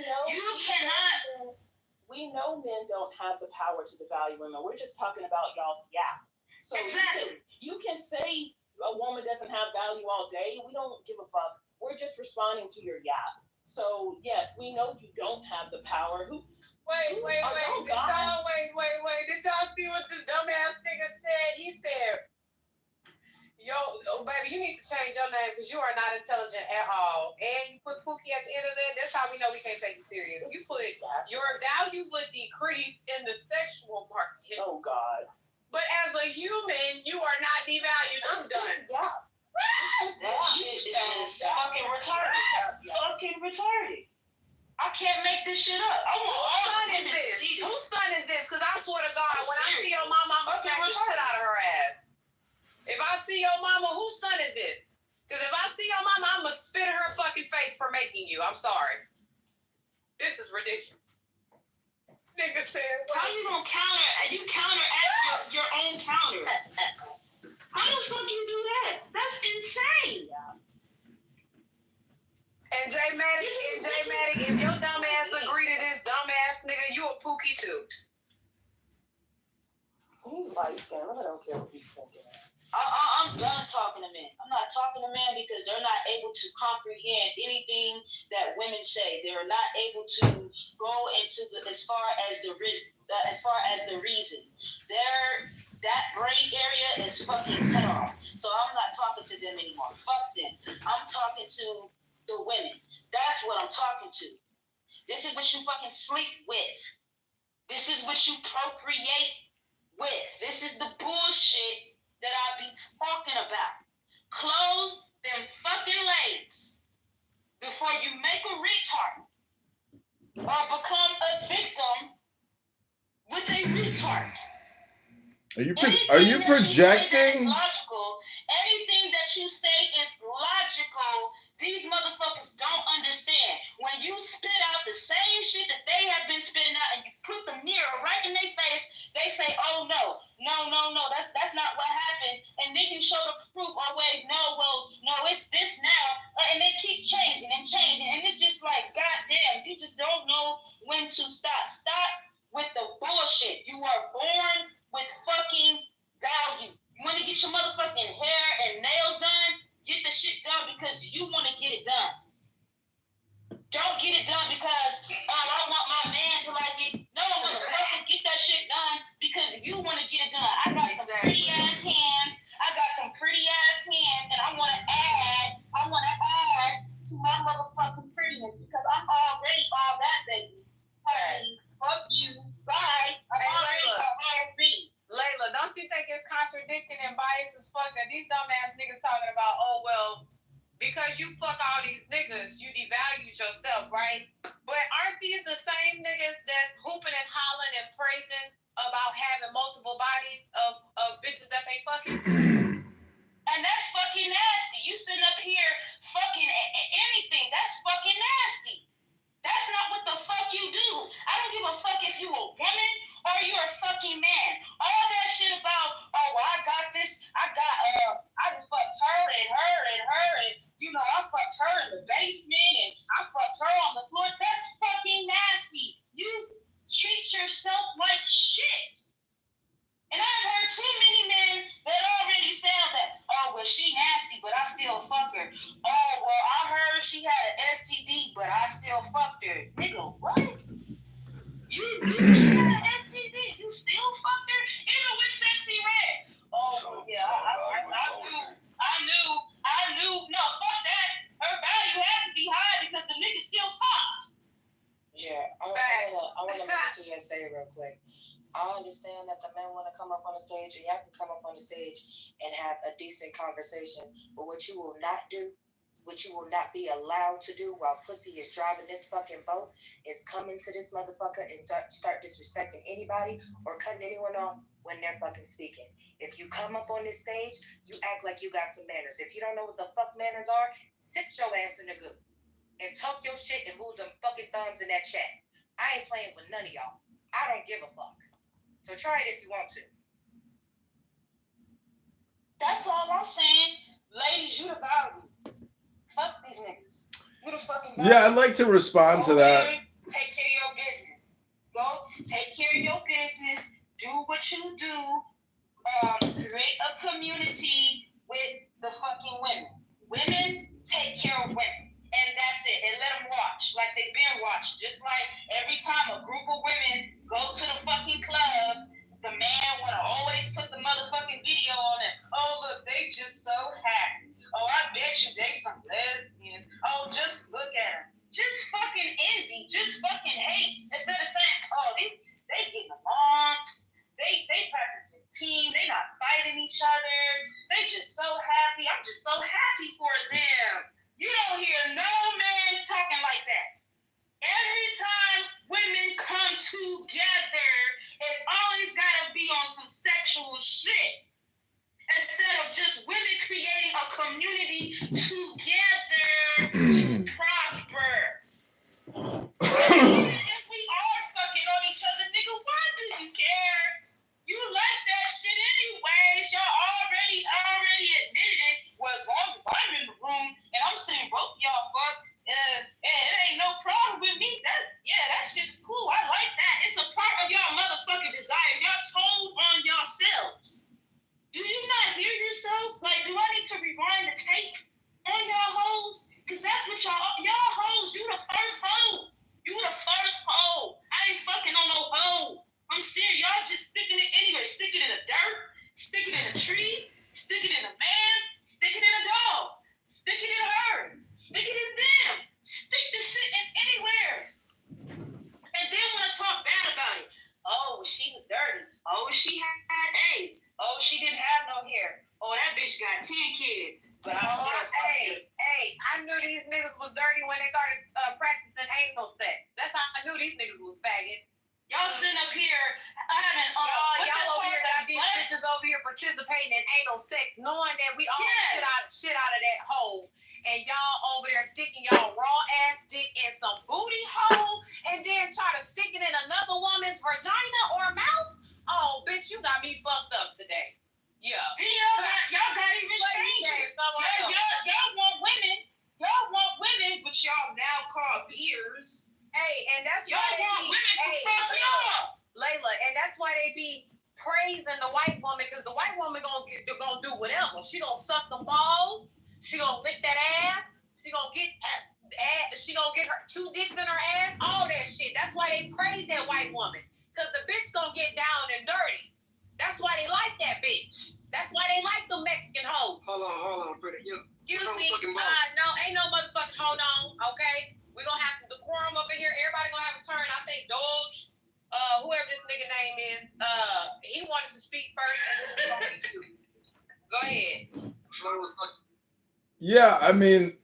cannot. We know men don't have the power to devalue women. We're just talking about y'all's yap. So exactly. You can say a woman doesn't have value all day. We don't give a fuck. We're just responding to your yap. So yes, we know you don't have the power. Wait. Did y'all see what this dumbass nigga said? He said, yo, baby, you need to change your name because you are not intelligent at all. And you put Pookie at the end of that, that's how we know we can't take you serious. You put your value would decrease in the sexual market. Oh, God. But as a human, you are not devalued. I'm done. That shit is fucking retarded. Fucking retarded. I can't make this shit up. I want all the women to see this. Whose son is this? Because I swear to God, when I see your mama, I'm going to smack the shit out of her ass. If I see your mama, whose son is this? Because if I see your mama, I'm going to spit in her fucking face for making you. I'm sorry. This is ridiculous. Nigga said, how you going to counter? You counteract your own counter. How the fuck you do that? That's insane. And Jay Maddie, if your dumb ass agree to this dumb ass nigga, you a Pookie too. He's light skinned. I don't care what he's thinking. I'm done talking to men. I'm not talking to men because they're not able to comprehend anything that women say. They're not able to go into as far as the reason. That brain area is fucking cut off. So I'm not talking to them anymore. Fuck them. I'm talking to the women. That's what I'm talking to. This is what you fucking sleep with. This is what you procreate with. This is the bullshit that I be talking about. Close them fucking legs before you make a retard or become a victim with a retard. Are you projecting? Logical. Anything that you say is logical. These motherfuckers don't understand. When you spit out the same shit that they have been spitting out and you put the mirror right in their face, they say, oh no, that's not what happened. And then you show the proof, oh wait, no, it's this now. And they keep changing. And it's just like, goddamn, you just don't know when to stop. Stop with the bullshit. You are born with fucking value. You want to get your motherfucking hair and nails done? Get the shit done because you want to get it done. Don't get it done because, I want my man to like it. No, motherfucker, get that shit done because you want to get it done. I got some pretty ass hands. And I want to add to my motherfucking prettiness because I'm already all that, baby. Hey, fuck you. Bye. Layla, don't you think it's contradicting and biased as fuck that these dumbass niggas talking about, oh, well, because you fuck all these niggas, you devalued yourself, right? But aren't these the same niggas that's hooping and hollering and praising about having multiple bodies of bitches that they fucking? And that's fucking nasty. You sitting up here fucking anything. That's fucking nasty. That's not what the fuck you do. I don't give a fuck if you a woman or you're a fucking man. All that shit about, oh, well, I got this, I just fucked her and her and her I understand that the men want to come up on the stage, and y'all can come up on the stage and have a decent conversation. But what you will not do, what you will not be allowed to do while pussy is driving this fucking boat, is come into this motherfucker and start disrespecting anybody or cutting anyone off when they're fucking speaking. If you come up on this stage, you act like you got some manners. If you don't know what the fuck manners are, sit your ass in the goo and talk your shit and move them fucking thumbs in that chat. I ain't playing with none of y'all. I don't give a fuck. So try it if you want to. That's all I'm saying. Ladies, you the value. Fuck these niggas. You the fucking value. Yeah, I'd like to respond to that. Take care of your business. Go take care of your business. Do what you do. Create a community with the fucking women. Women take care of women. And that's it. And let them watch like they've been watching. Just like every time a group of women go to the fucking club, the man want to always put the motherfucking video on it. Oh, look, they just so happy. Oh, I bet you they some lesbians. Oh, just look at them. Just fucking envy. Just fucking hate. Instead of saying, oh, they getting along. They practicing team. They not fighting each other. They just so happy. I'm just so happy for them. You don't hear no man talking like that. Every time women come together, it's always got to be on some sexual shit. Instead of just women creating a community together to prosper. Even if we are fucking on each other, nigga, why do you care? You like that shit anyways. Y'all already admitted it. Well, as long as I'm in the room and I'm seeing both y'all fuck, and it ain't no problem with me. That shit's cool. I like that. It's a part of y'all motherfucking desire. Y'all told on yourselves. Do you not hear yourself? Like, do I need to rewind the tape on y'all hoes? Because that's what y'all hoes, you the first hoe. You the first hoe. I ain't fucking on no hoe. I'm serious. Y'all just sticking it anywhere. Stick it in the dirt. Stick it in a tree. Stick it in a man. Stick it in a dog. Stick it in her. Stick it in them. Stick the shit in anywhere. And then want to talk bad about it. Oh, she was dirty. Oh, she had AIDS. Oh, she didn't have no hair. Oh, that bitch got 10 kids. But I knew these niggas was dirty when they started practicing anal sex. That's how I knew these niggas was faggots. Y'all sitting up here having y'all over here got these bitches over here participating in anal sex, knowing that we all shit out of that hole. And y'all over there sticking y'all raw ass dick in some booty hole and then try to stick it in another woman's vagina or mouth? Oh, bitch, you got me fucked up today. Yeah. Y'all got even stranger. Y'all want women, but y'all now call peers. Hey, and that's y'all want women to fuck y'all. Layla, and that's why they be praising the white woman, because the white woman gonna do whatever. She gonna suck the balls. She gonna lick that ass. She gonna get her 2 dicks in her ass. All that shit. That's why they praise that white woman, because the bitch gonna get down and dirty. That's why they like that bitch. That's why they like the Mexican hoe. Hold on, pretty. Excuse me. No, ain't no motherfucking hold on. Okay, we're gonna have some decorum up in here. Everybody gonna have a turn. I think Doge, whoever this nigga name is, he wanted to speak first, and then we're gonna be you. Go ahead. Yeah, I mean,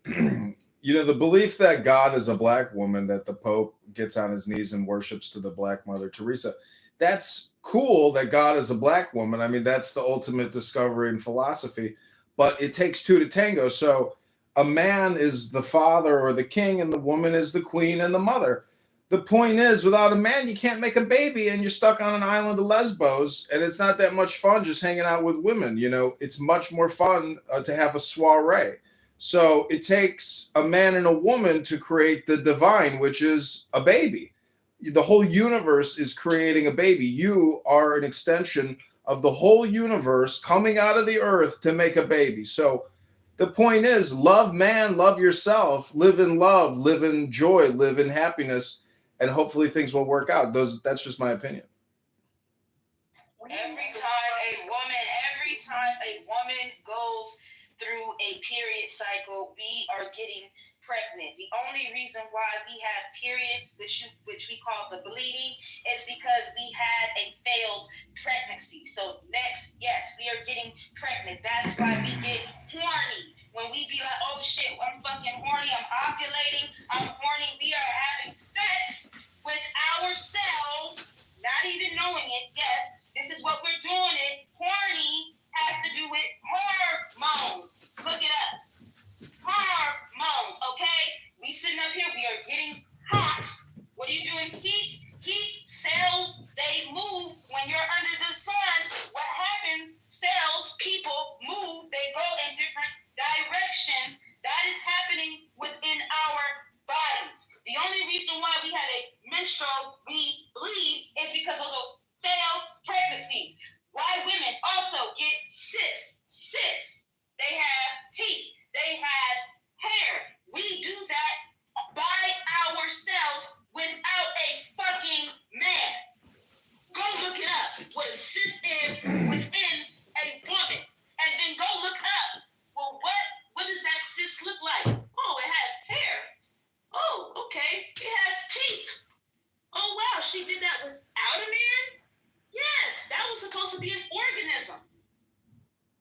the belief that God is a black woman, that the Pope gets on his knees and worships to the Black Mother Teresa, that's cool that God is a black woman. I mean, that's the ultimate discovery in philosophy, but it takes 2 to tango. So a man is the father or the king, and the woman is the queen and the mother. The point is, without a man, you can't make a baby, and you're stuck on an island of Lesbos, and it's not that much fun just hanging out with women. It's much more fun to have a soiree. So it takes a man and a woman to create the divine, which is a baby. The whole universe is creating a baby. You are an extension of the whole universe coming out of the earth to make a baby. So the point is, love man, love yourself, live in love, live in joy, live in happiness, and hopefully things will work out. That's just my opinion. Every time a woman goes through a period cycle, we are getting pregnant. The only reason why we have periods, which we call the bleeding, is because we had a failed pregnancy. So next, yes, we are getting pregnant. That's why we get horny. When we be like, oh shit, I'm fucking horny, I'm ovulating, I'm horny, we are having sex with ourselves, not even knowing it yet. This is what we're doing it. Horny has to do with hormones. Look it up. Hormones, okay? We sitting up here, we are getting hot. What are you doing? Heat cells, they move when you're under the sun. What happens? Cells, people move, they go in different directions. That is happening within our bodies. The only reason why we had a menstrual, we bleed, is because those are failed pregnancies. Why women also get cysts. They have teeth. They have hair. We do that by ourselves without a fucking man. Go look it up. What a cyst is within a woman. And then go look up. Well, what does that cyst look like? Oh, it has hair. Oh, okay. It has teeth. Oh, wow. She did that without a man? Yes, that was supposed to be an organism.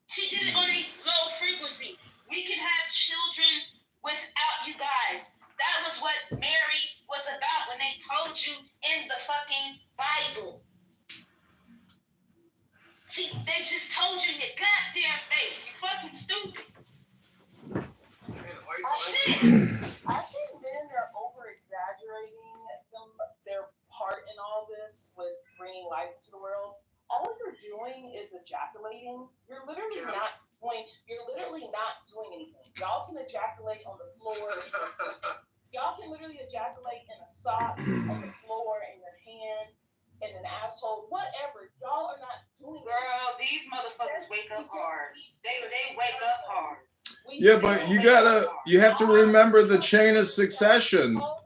She did it on a low frequency. We can have children without you guys. That was what Mary was about when they told you in the fucking Bible. They just told you in your goddamn face. You fucking stupid. I think men are over-exaggerating their part in all this with bringing life to the world. All you're doing is ejaculating. You're literally not doing anything. Y'all can ejaculate on the floor. Y'all can literally ejaculate in a sock, on the floor, in your hand, in an asshole, whatever. Y'all are not doing it. Girl, these motherfuckers wake up hard. They wake up hard. Yeah, but you have to remember the chain of succession. Hold on.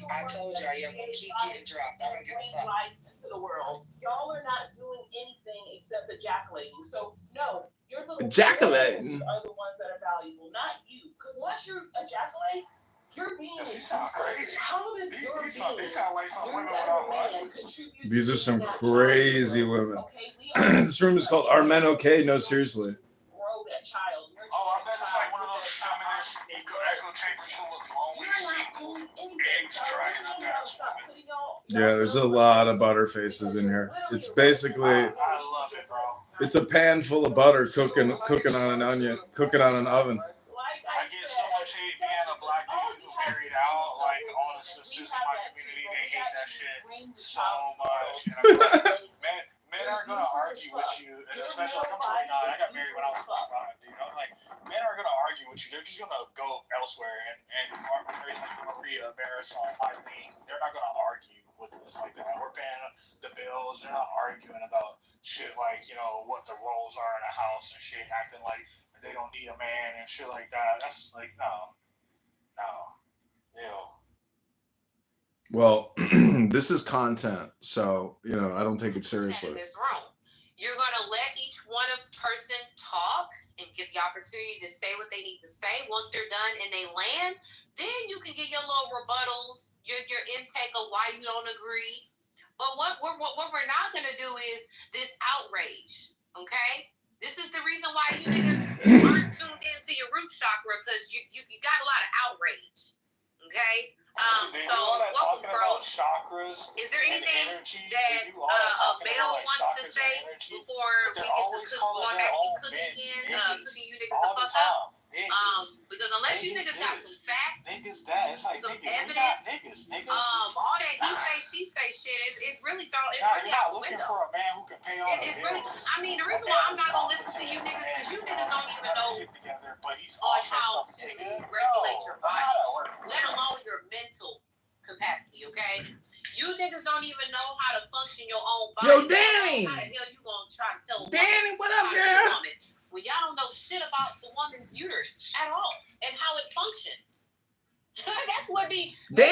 I told y'all, y'all gonna keep getting dropped. I don't give a fuck. Life into the world. Y'all are not doing anything except ejaculating. So no, your little Ejaculating are the ones that are valuable, not you. Because once you ejaculate, you're being. Yes, he sound crazy. How does your being? They sound like some women without contribute? These are some crazy women. This room is called Are Men Okay? No, seriously. Grow that child. Oh, I bet it's like one of those feminist echo chambers full of lonely single eggs dragging up ass women. Yeah, there's a lot of butter faces in here. It's basically, I love it, bro. it's a pan full of butter cooking on an onion, cooking on an oven. I get so much hate being a black dude who married out. Like all the sisters in my community, they hate that shit so much. And I'm like, men aren't gonna argue with you, and especially like I'm 29. I got married when I was 25, dude. I'm like, men aren't gonna argue with you. They're just gonna go elsewhere and marry like Maria, Marisol, Eileen. They're not gonna argue with us like that. We're paying the bills. They're not arguing about shit like, you know, what the roles are in a house and shit, acting like they don't need a man and shit like that. That's like, no. Ew. Well, this is content, so I don't take it seriously. In this room, you're gonna let each one of person talk and get the opportunity to say what they need to say. Once they're done and they land, then you can get your little rebuttals, your intake of why you don't agree. But what we're not gonna do is this outrage. Okay, this is the reason why you niggas aren't tuned into your root chakra, because you got a lot of outrage. Okay. So welcome, bro. Chakras. Is there anything that a male wants to say before we get to going back and cooking again? Cooking you niggas the fuck up. Because unless you niggas got some facts, some evidence, all that he say, she say shit is really really out the window. It's really, I mean, the reason why I'm not gonna listen to you niggas, because you niggas don't even know on how to regulate your body, let alone your mental capacity, okay? You niggas don't even know how to function your own body. Yo, Danny! How the hell you gonna try to tell a woman? Danny, what up, how to be a girl? woman when y'all don't know shit about the woman's uterus at all and how it functions? That's what be. Danny!